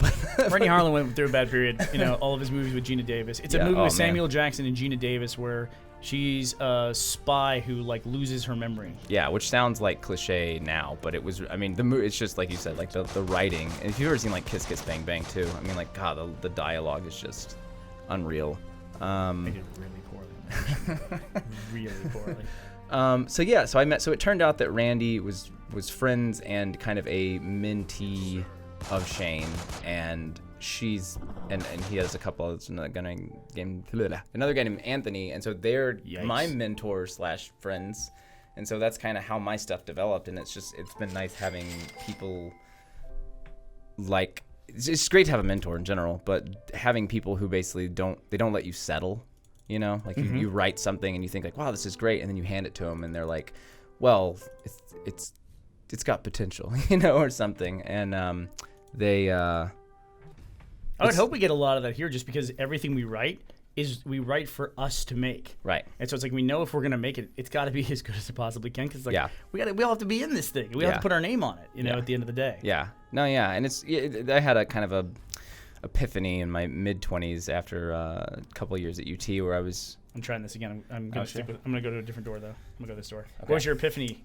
Rennie Harlan went through a bad period, all of his movies with Gina Davis. It's a movie with Samuel Jackson and Gina Davis where she's a spy who like loses her memory. Yeah, which sounds like cliche now, but it was, I mean, the movie, it's just like you said, like the writing. And if you've ever seen like Kiss Kiss Bang Bang too, I mean, like, God, the dialogue is just unreal. I did really poorly. Really poorly. So it turned out that Randy was friends and kind of a mentee of Shane, and she's and he has a couple of another guy named Anthony, and so they're my mentor / friends, and so that's kind of how my stuff developed. And it's been nice having people like, it's great to have a mentor in general, but having people who basically don't let you settle. Like you write something and you think like, wow, this is great, and then you hand it to them and they're like, well, it's got potential, or something. And I would hope we get a lot of that here, just because everything we write for us to make. Right. And so it's like, we know if we're gonna make it, it's got to be as good as it possibly can. Because we all have to be in this thing. We have to put our name on it. At the end of the day. Yeah. No. Yeah. And I had a kind of a epiphany in my mid-20s after a couple of years at UT where I was. I'm trying this again. I'm gonna go to a different door though. I'm gonna go to this door. Okay. What was your epiphany?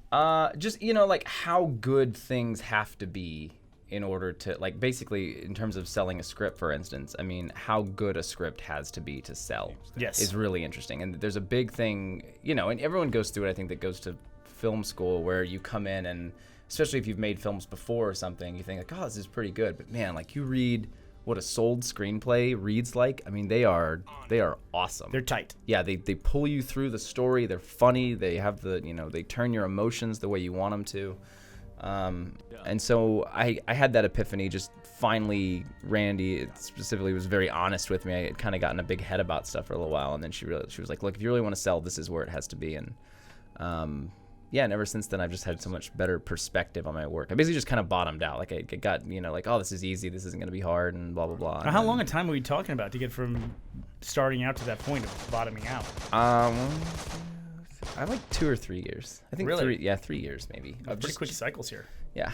Just like how good things have to be in order to, like, basically in terms of selling a script, for instance. I mean, how good a script has to be to sell. Yes. Is really interesting. And there's a big thing, and everyone goes through it. I think that goes to film school, where you come in and, especially if you've made films before or something, you think like, oh, this is pretty good. But man, like, you read what a sold screenplay reads like. I mean, they are awesome. They're tight. Yeah, they pull you through the story. They're funny. They have they turn your emotions the way you want them to. And so I had that epiphany. Just finally, Randy specifically was very honest with me. I had kind of gotten a big head about stuff for a little while, and then she was like, "Look, if you really want to sell, this is where it has to be." And and ever since then, I've just had so much better perspective on my work. I basically just kind of bottomed out. Like I got, like, oh, this is easy. This isn't going to be hard, and blah blah blah. How long a time are we talking about to get from starting out to that point of bottoming out? I like 2 or 3 years. I think Really? 3 years maybe. Pretty quick cycles here. Yeah.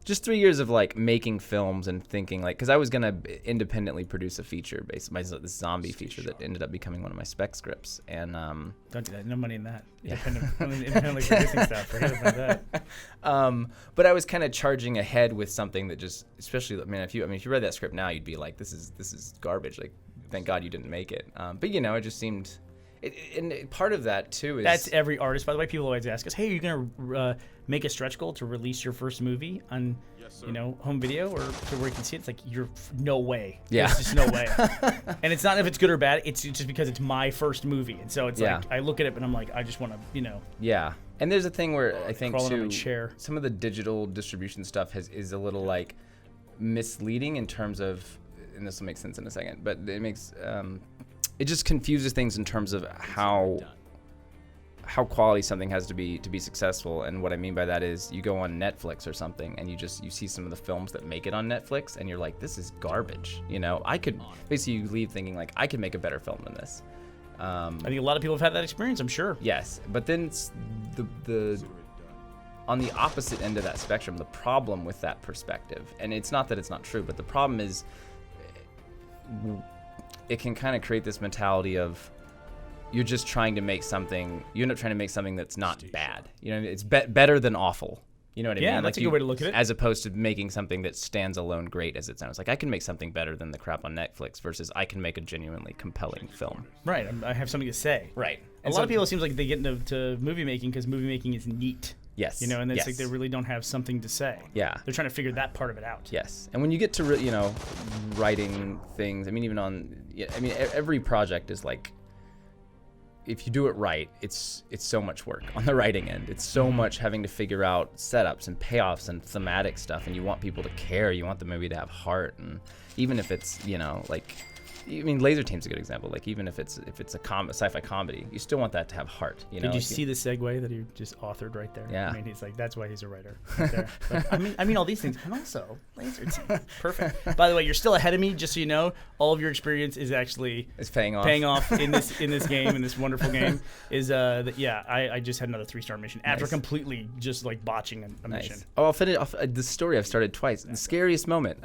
Just 3 years of like making films and thinking like, because I was gonna independently produce a feature based on this zombie feature that ended up becoming one of my spec scripts. And Don't do that. No money in that. Independently producing stuff. Forget about that. but I was kind of charging ahead with something that just, especially, if you read that script now, you'd be like, this is garbage. Like, thank God you didn't make it. But it just seemed. And part of that too is that's every artist. By the way, people always ask us, "Hey, are you gonna make a stretch goal to release your first movie on, home video or to where you can see it?" It's like, you're no way. Yeah, there's just no way. And it's not if it's good or bad. It's just because it's my first movie, and so it's like I look at it and I'm like, I just want to, Yeah, and there's a thing where I think crawling on too, my chair. Some of the digital distribution stuff is a little like misleading in terms of, and this will make sense in a second, but it makes. It just confuses things in terms of how quality something has to be successful. And what I mean by that is, you go on Netflix or something and you see some of the films that make it on Netflix and you're like, this is garbage. I could basically, you leave thinking like, I could make a better film than this. I think a lot of people have had that experience, I'm sure. Yes, but then it's the on the opposite end of that spectrum, the problem with that perspective, and it's not that it's not true, but the problem is it can kind of create this mentality of you're just trying to make something. You end up trying to make something that's not bad. It's better than awful. You know what I mean? Yeah, that's a good way to look at it. As opposed to making something that stands alone great as it sounds. Like, I can make something better than the crap on Netflix versus I can make a genuinely compelling film. Right. I have something to say. Right. A lot of people, it seems like they get into movie making because movie making is neat. Yes. And it's like they really don't have something to say. Yeah. They're trying to figure that part of it out. Yes. And when you get to, writing things, every project is like, if you do it right, it's so much work on the writing end. It's so much having to figure out setups and payoffs and thematic stuff, and you want people to care. You want the movie to have heart, and even if it's, Lazer Team's a good example. Like, even if it's a sci-fi comedy, you still want that to have heart. Did you see the segue that he just authored right there? Yeah. He's like, that's why he's a writer. Right there. But, all these things, and also Lazer Team. Perfect. By the way, you're still ahead of me, just so you know. All of your experience is actually paying off in this game, in this wonderful game. I just had another 3-star mission after completely just like botching a mission. Oh, I'll finish off the story. I've started twice. The scariest moment.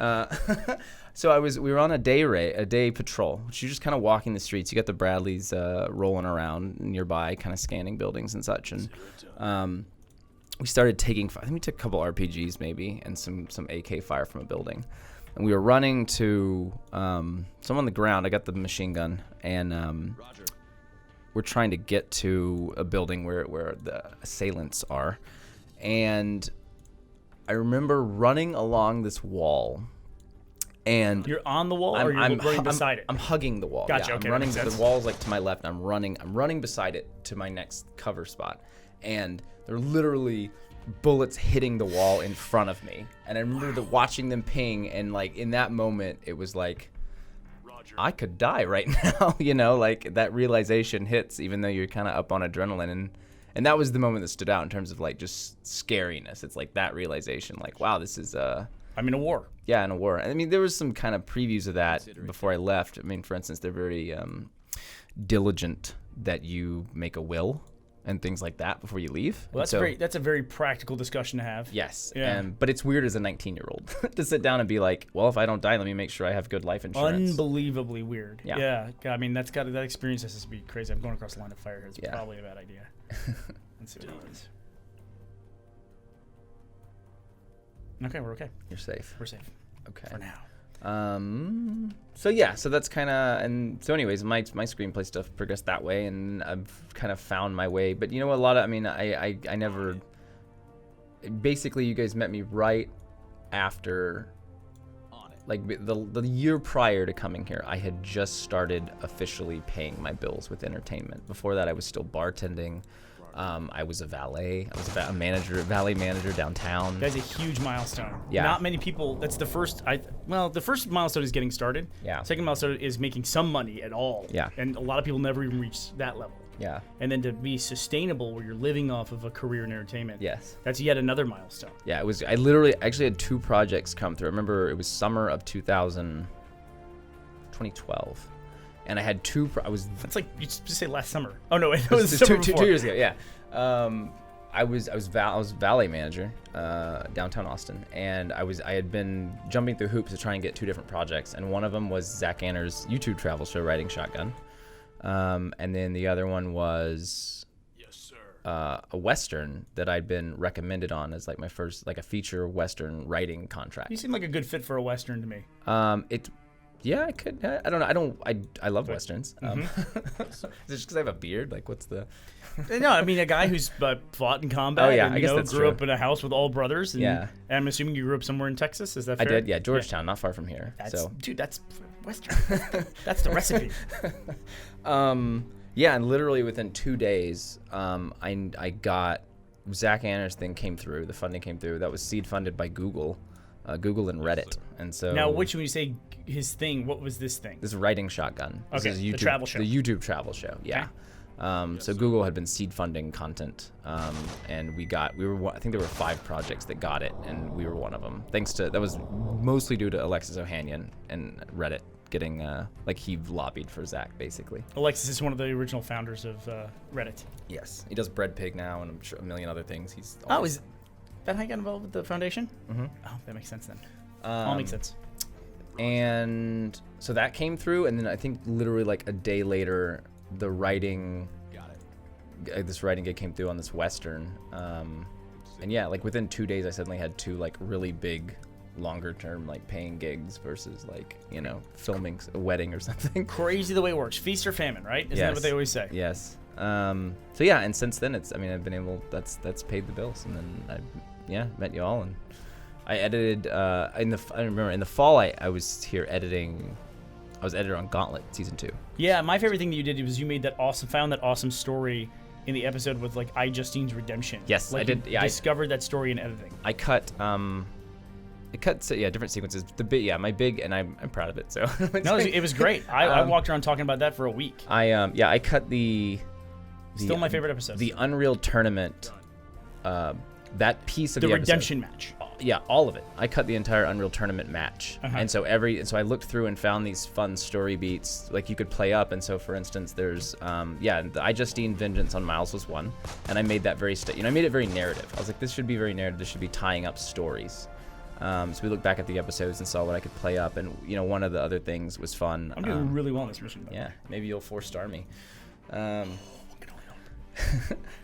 So we were on a day patrol, which you're just kind of walking the streets. You got the Bradleys rolling around nearby, kind of scanning buildings and such. And we started taking, I think we took a couple RPGs maybe, and some AK fire from a building. And we were running to, so I'm on the ground. I got the machine gun, and we're trying to get to a building where the assailants are. And I remember running along this wall. And you're on the wall, or you're running beside it? I'm hugging the wall. Gotcha. Yeah, okay, I'm running. The wall's like to my left. I'm running beside it to my next cover spot, and they're literally bullets hitting the wall in front of me. And I remember watching them ping, and like in that moment, it was like, I could die right now. Like that realization hits, even though you're kind of up on adrenaline, and that was the moment that stood out in terms of like just scariness. It's like that realization, like, wow, this is I'm in a war. Yeah, in a war. There was some kind of previews of that before I left. For instance, they're very diligent that you make a will and things like that before you leave. Well, that's a very practical discussion to have. Yes. Yeah. But it's weird as a 19-year-old to sit down and be like, well, if I don't die, let me make sure I have good life insurance. Unbelievably weird. Yeah. That experience has to be crazy. I'm going across the line of fire here. It's probably a bad idea. Let's see what it is. Okay, we're okay. You're safe. We're safe. Okay. For now. So that's kind of, and so anyways, my screenplay stuff progressed that way, and I've kind of found my way. But a lot of, I never, basically you guys met me right after, like the year prior to coming here, I had just started officially paying my bills with entertainment. Before that, I was still bartending. I was a valet. I was a valet manager downtown. That's a huge milestone. Yeah. Not many people. That's the first. The first milestone is getting started. Yeah. Second milestone is making some money at all. Yeah. And a lot of people never even reach that level. Yeah. And then to be sustainable, where you're living off of a career in entertainment. Yes. That's yet another milestone. Yeah. It was. I literally actually had 2 projects come through. I remember it was summer of 2012. And I had 2. That's like you just say last summer. Oh no, it was the summer two before. years ago. Yeah. I was valet manager downtown Austin, and I had been jumping through hoops to try and get 2 different projects, and one of them was Zach Anner's YouTube travel show, Riding Shotgun, and then the other one was a Western that I'd been recommended on as like my first like a feature Western writing contract. You seem like a good fit for a Western to me. Yeah, I could. I don't know. I love Westerns. Is it just because I have a beard? Like, what's the... No, I mean a guy who's fought in combat. Oh, yeah, and, I guess that's grew true. up in a house with all brothers. And, Yeah. and I'm assuming you grew up somewhere in Texas. Is that fair? I did, yeah. Georgetown, not far from here. Dude, that's Western. That's the recipe. Yeah, and literally within 2 days, I got Zach Anner's thing came through. The funding came through. That was seed funded by Google and Reddit. And so Now, when you say his thing, what was this thing? This is Riding Shotgun. This Okay, is the travel show. The YouTube travel show. Yeah. So Google had been seed funding content, and I think there were 5 projects that got it, and we were one of them. That was mostly due to Alexis Ohanian and Reddit getting he lobbied for Zach basically. Alexis is one of the original founders of Reddit. Yes, he does Bread Pig now, and I'm sure a million other things. Is that how you got involved with the foundation? Mm-hmm. Oh, that makes sense then. All makes sense. And so that came through, and then I think literally like a day later, the writing, this writing gig came through on this Western, and yeah, like within 2 days, I suddenly had 2 like really big, longer term like paying gigs versus like filming a wedding or something. Crazy the way it works. Feast or famine, right? Isn't that what they always say? Yes. So yeah, and since then I've been able that's paid the bills, and then I met you all, and I edited I remember in the fall I was here editing. I was editor on Gauntlet season 2. Yeah, my favorite thing that you did was you made found that awesome story in the episode with like Justine's redemption. Yes, I did. Yeah, I discovered that story in editing. I cut different sequences. My big, and I'm proud of it. So no, it was great. I walked around talking about that for a week. I cut the still my favorite episode. The Unreal Tournament. That piece of the redemption match. Yeah, all of it. I cut the entire Unreal Tournament match, and so I looked through and found these fun story beats like you could play up. And so, for instance, there's the Justine Vengeance on Miles was one, and I made that I made it very narrative. I was like, this should be very narrative. This should be tying up stories. So we looked back at the episodes and saw what I could play up, and one of the other things was fun. I'm doing really well in this mission. Yeah, maybe you'll 4-star me. Let's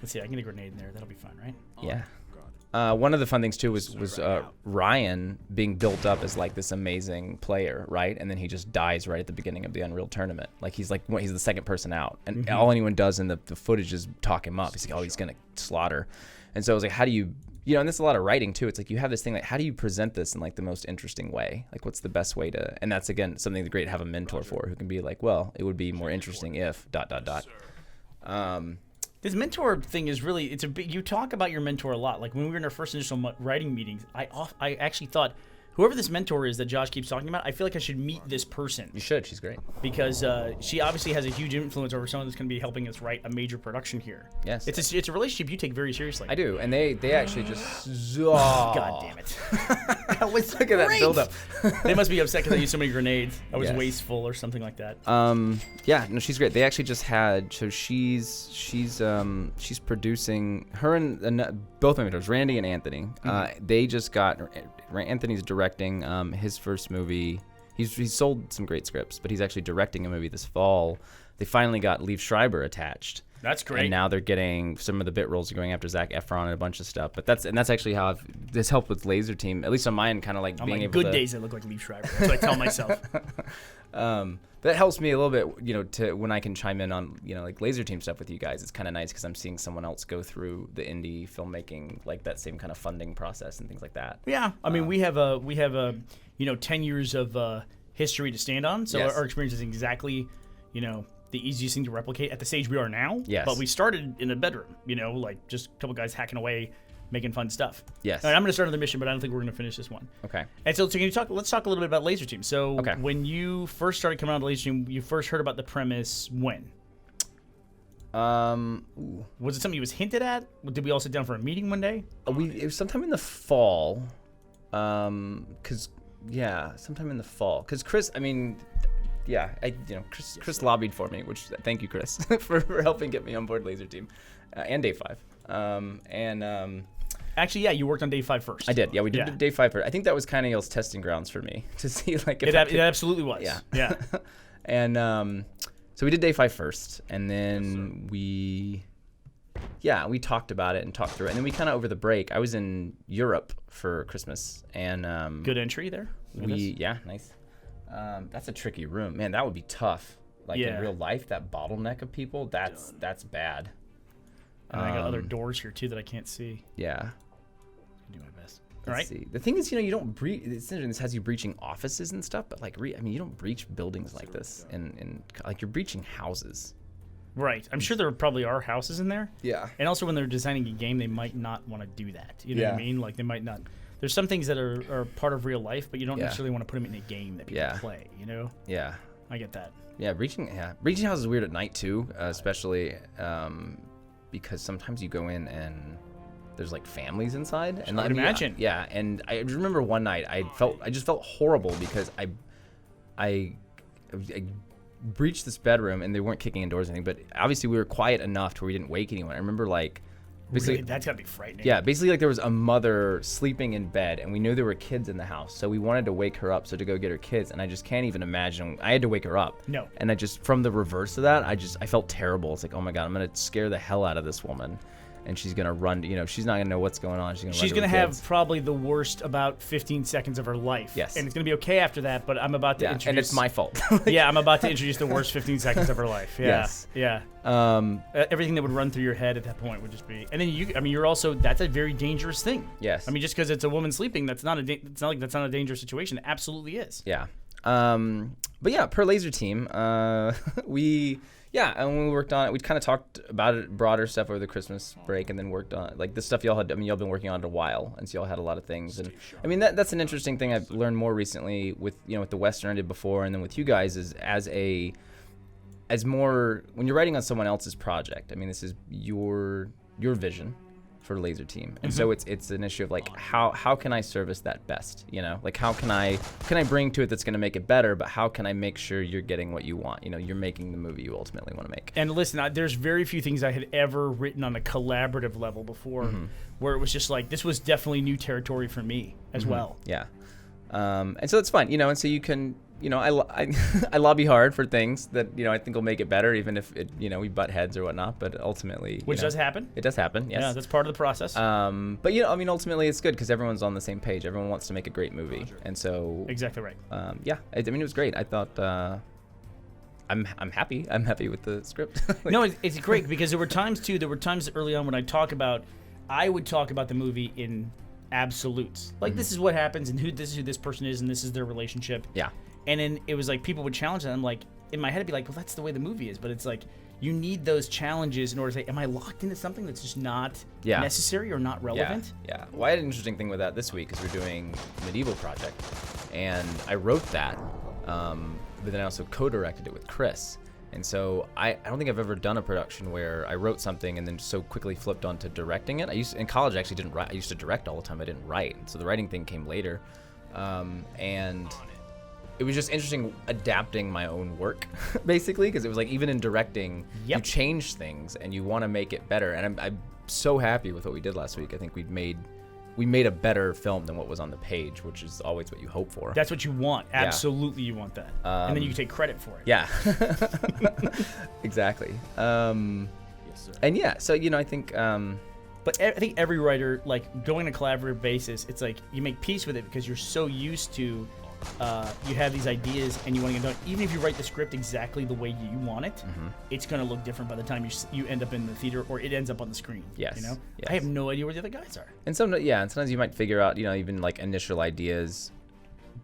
see, I can get a grenade in there. That'll be fun, right? Yeah. One of the fun things too was Ryan being built up as like this amazing player, right? And then he just dies right at the beginning of the Unreal Tournament. Like he's the second person out, and all anyone does in the footage is talk him up. He's like, oh, he's gonna slaughter. And so I was like, how do you, and there's a lot of writing too. It's like you have this thing like, how do you present this in like the most interesting way? Like, what's the best way to? And that's again something great to have a mentor for, who can be like, well, it would be more interesting if ... This mentor thing is really, you talk about your mentor a lot. Like when we were in our first initial writing meetings, I actually thought, whoever this mentor is that Josh keeps talking about, I feel like I should meet this person. You should. She's great. Because she obviously has a huge influence over someone that's going to be helping us write a major production here. Yes. It's a relationship you take very seriously. I do. And they actually just... God damn it. That was Look at that buildup. They must be upset because I used so many grenades. I was wasteful or something like that. Yeah, no, she's great. They actually just had... So she's producing... Her and both my mentors, Randy and Anthony, they just got... Anthony's directing his first movie. He's sold some great scripts, but he's actually directing a movie this fall. They finally got Liev Schreiber attached. That's great. And now they're getting some of the bit roles are going after Zac Efron and a bunch of stuff. But that's actually how this helped with Lazer Team, at least on mine, kind of like being able to... good days I look like Liev Schreiber. That's what I tell myself. That helps me a little bit, to when I can chime in on, like Lazer Team stuff with you guys. It's kind of nice because I'm seeing someone else go through the indie filmmaking, like that same kind of funding process and things like that. Yeah, I mean, we have a 10 years of history to stand on, so our experience is exactly, the easiest thing to replicate at the stage we are now. Yes. But we started in a bedroom, like just a couple guys hacking away, making fun stuff. Yes. All right, I'm going to start another mission, but I don't think we're going to finish this one. Okay. And so can you let's talk a little bit about Lazer Team. So Okay. when you first started coming on to Lazer Team, you first heard about the premise when? Was it something you was hinted at? Did we all sit down for a meeting one day? It was sometime in the fall. Sometime in the fall. Because Chris, Chris lobbied for me, which thank you, Chris, for helping get me on board Lazer Team, and Day 5. Actually, yeah, you worked on Day 5 first. I did. Yeah, we did Day 5 first. I think that was kind of y'all's testing grounds for me to see if it absolutely was. Yeah. And so we did Day 5 first, and then we talked about it and talked through it, and then we kind of over the break. I was in Europe for Christmas, and good entry there. Nice. That's a tricky room, man. That would be tough. Like in real life, that bottleneck of people. That's bad. And I got other doors here too that I can't see. Yeah. Do my best. All right. See. The thing is, you don't breach. It's interesting. This has you breaching offices and stuff, but you don't breach buildings like this, and like you're breaching houses. Right. I'm sure there probably are houses in there. Yeah. And also, when they're designing a game, they might not want to do that. You know what I mean? Like they might not. There's some things that are part of real life, but you don't necessarily want to put them in a game that people play. You know? Yeah. I get that. Yeah. Breaching houses is weird at night too, especially because sometimes you go in and there's like families inside, and I'd imagine. Yeah, and I remember one night I just felt horrible because I breached this bedroom and they weren't kicking in doors or anything, but obviously we were quiet enough to where we didn't wake anyone. I remember basically really? That's gotta be frightening. Yeah, basically there was a mother sleeping in bed and we knew there were kids in the house, so we wanted to wake her up to go get her kids, and I just can't even imagine. I had to wake her up. No. And from the reverse of that, I felt terrible. It's like, oh my god, I'm gonna scare the hell out of this woman. And she's gonna run. She's not gonna know what's going on. She's gonna have probably the worst about 15 seconds of her life. Yes. And it's gonna be okay after that. But I'm about to introduce. And it's my fault. I'm about to introduce the worst 15 seconds of her life. Yeah. Yes. Yeah. Everything that would run through your head at that point would just be. And then you're also. That's a very dangerous thing. Yes. Just because it's a woman sleeping, it's not a dangerous situation. It absolutely is. Yeah. But yeah, per Lazer Team, and when we worked on it, we kind of talked about it, broader stuff over the Christmas break, and then worked on like the stuff y'all had. Y'all been working on it a while, and so y'all had a lot of things. And that's an interesting thing I've learned more recently with with the Western I did before, and then with you guys is as more when you're writing on someone else's project. This is your vision for Lazer Team, and so it's an issue of like how can I service that best? Like how can I bring to it that's going to make it better, but how can I make sure you're getting what you want? You're making the movie you ultimately want to make. And listen, there's very few things I had ever written on a collaborative level before, where it was just like this was definitely new territory for me as well. Yeah, and so it's fun, and so you can. I lobby hard for things that I think will make it better, even if it we butt heads or whatnot. But ultimately, which does happen. It does happen. Yes. Yeah, that's part of the process. But ultimately, it's good because everyone's on the same page. Everyone wants to make a great movie, and so exactly right. It was great. I thought. I'm happy. I'm happy with the script. No, it's great because there were times early on when I would talk about the movie in absolutes, like this is what happens and this is who this person is and this is their relationship. Yeah. And then it was like people would challenge that. I'm like, in my head, I'd be like, well, that's the way the movie is. But it's like, you need those challenges in order to say, am I locked into something that's just not necessary or not relevant? Yeah. Well, I had an interesting thing with that this week because we're doing Medieval Project. And I wrote that, but then I also co-directed it with Chris. And so I don't think I've ever done a production where I wrote something and then so quickly flipped onto directing it. In college, I actually didn't write. I used to direct all the time. I didn't write. So the writing thing came later. And it was just interesting adapting my own work, basically, because it was like even in directing, you change things and you want to make it better. And I'm so happy with what we did last week. I think we made a better film than what was on the page, which is always what you hope for. That's what you want. Absolutely, you want that. And then you can take credit for it. Yeah, exactly. And so I think. But I think every writer, like going on a collaborative basis, it's like you make peace with it because you're so used to. You have these ideas and you want to get done. Even if you write the script exactly the way you want it, it's going to look different by the time you end up in the theater or it ends up on the screen. Yes. Yes. I have no idea where the other guys are. And sometimes you might figure out, even like initial ideas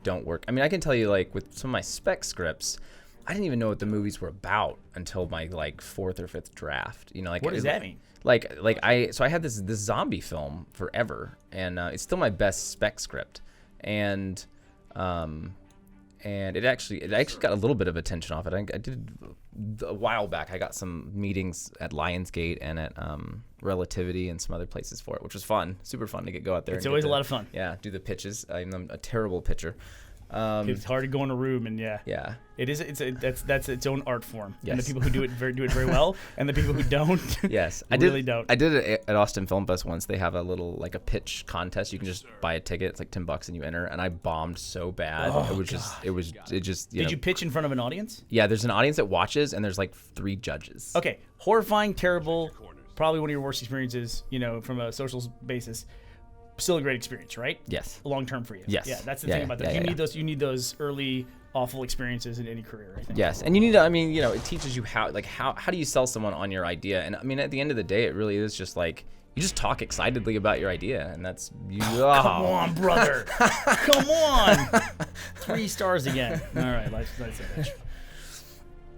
don't work. I can tell you, like with some of my spec scripts, I didn't even know what the movies were about until my like 4th or 5th draft. You know, like What does that mean? I had this zombie film forever, and it's still my best spec script, and it actually got a little bit of attention off it. I did a while back. I got some meetings at Lionsgate and at Relativity and some other places for it, which was fun, super fun to go out there. It's always a lot of fun. Yeah, do the pitches. I'm a terrible pitcher. It's hard to go in a room and Yeah. it is. That's its own art form. Yes. And the people who do it very well, and the people who don't. Yes, really don't. I did it at Austin Film Fest once. They have a little like a pitch contest. You can just buy a ticket. It's like $10 and you enter. And I bombed so bad. Oh, It just. Did you pitch in front of an audience? Yeah, there's an audience that watches, and there's like 3 judges. Okay, horrifying, terrible, probably one of your worst experiences. You know, from a social basis. Still a great experience, right? Yes. Long term for you. Yes. Yeah, that's the thing about that. You need those early awful experiences in any career, I think. Yes, and you need to. I mean, you know, it teaches you how do you sell someone on your idea? And I mean, at the end of the day, it really is just like you just talk excitedly about your idea, and that's you. Come on, brother. Come on. 3 stars again. All right, that's it.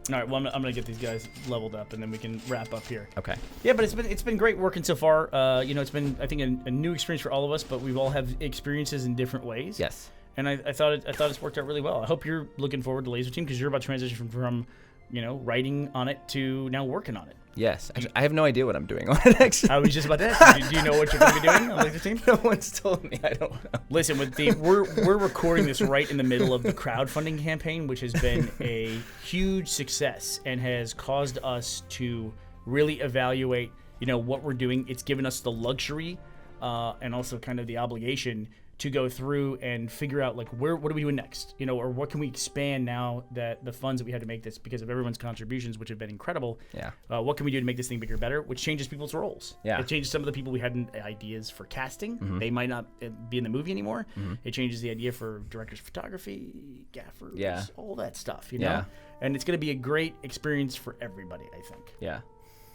All right, well, I'm gonna get these guys leveled up, and then we can wrap up here. Okay. Yeah, but it's been great working so far. You know, it's been, I think, a new experience for all of us, but we've all have experiences in different ways. Yes. And I thought it's worked out really well. I hope you're looking forward to Lazer Team because you're about to transition from you know, writing on it to now working on it. Yes. Actually, I have no idea what I'm doing on it, actually. I was just about to ask you, do you know what you're going to be doing on Lazer Team? No one's told me. I don't know. Listen, we're recording this right in the middle of the crowdfunding campaign, which has been a huge success and has caused us to really evaluate, you know, what we're doing. It's given us the luxury and also kind of the obligation to go through and figure out like what are we doing next, you know, or what can we expand now that the funds that we had to make this because of everyone's contributions, which have been incredible. Yeah. What can we do to make this thing bigger, better? Which changes people's roles. Yeah. It changes some of the people we had ideas for casting. Mm-hmm. They might not be in the movie anymore. Mm-hmm. It changes the idea for directors of photography, gaffers, all that stuff. You know. Yeah. And it's going to be a great experice for everybody, I think. Yeah.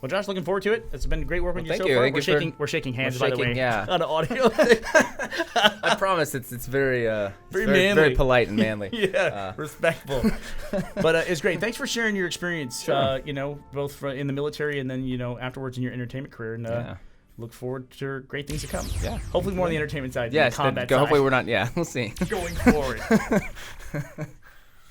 Well, Josh, looking forward to it. It's been great working with you thank so you. far. We're shaking hands, by the way, yeah. on audio. I promise it's very manly. very polite and manly. Yeah, respectful. But it's great. Thanks for sharing your experience. Sure. You know, both in the military and then, you know, afterwards in your entertainment career. And look forward to great things to come. Yeah. Hopefully more on the entertainment side Yeah. than the combat side. Hopefully we're not. Yeah. We'll see. Going forward.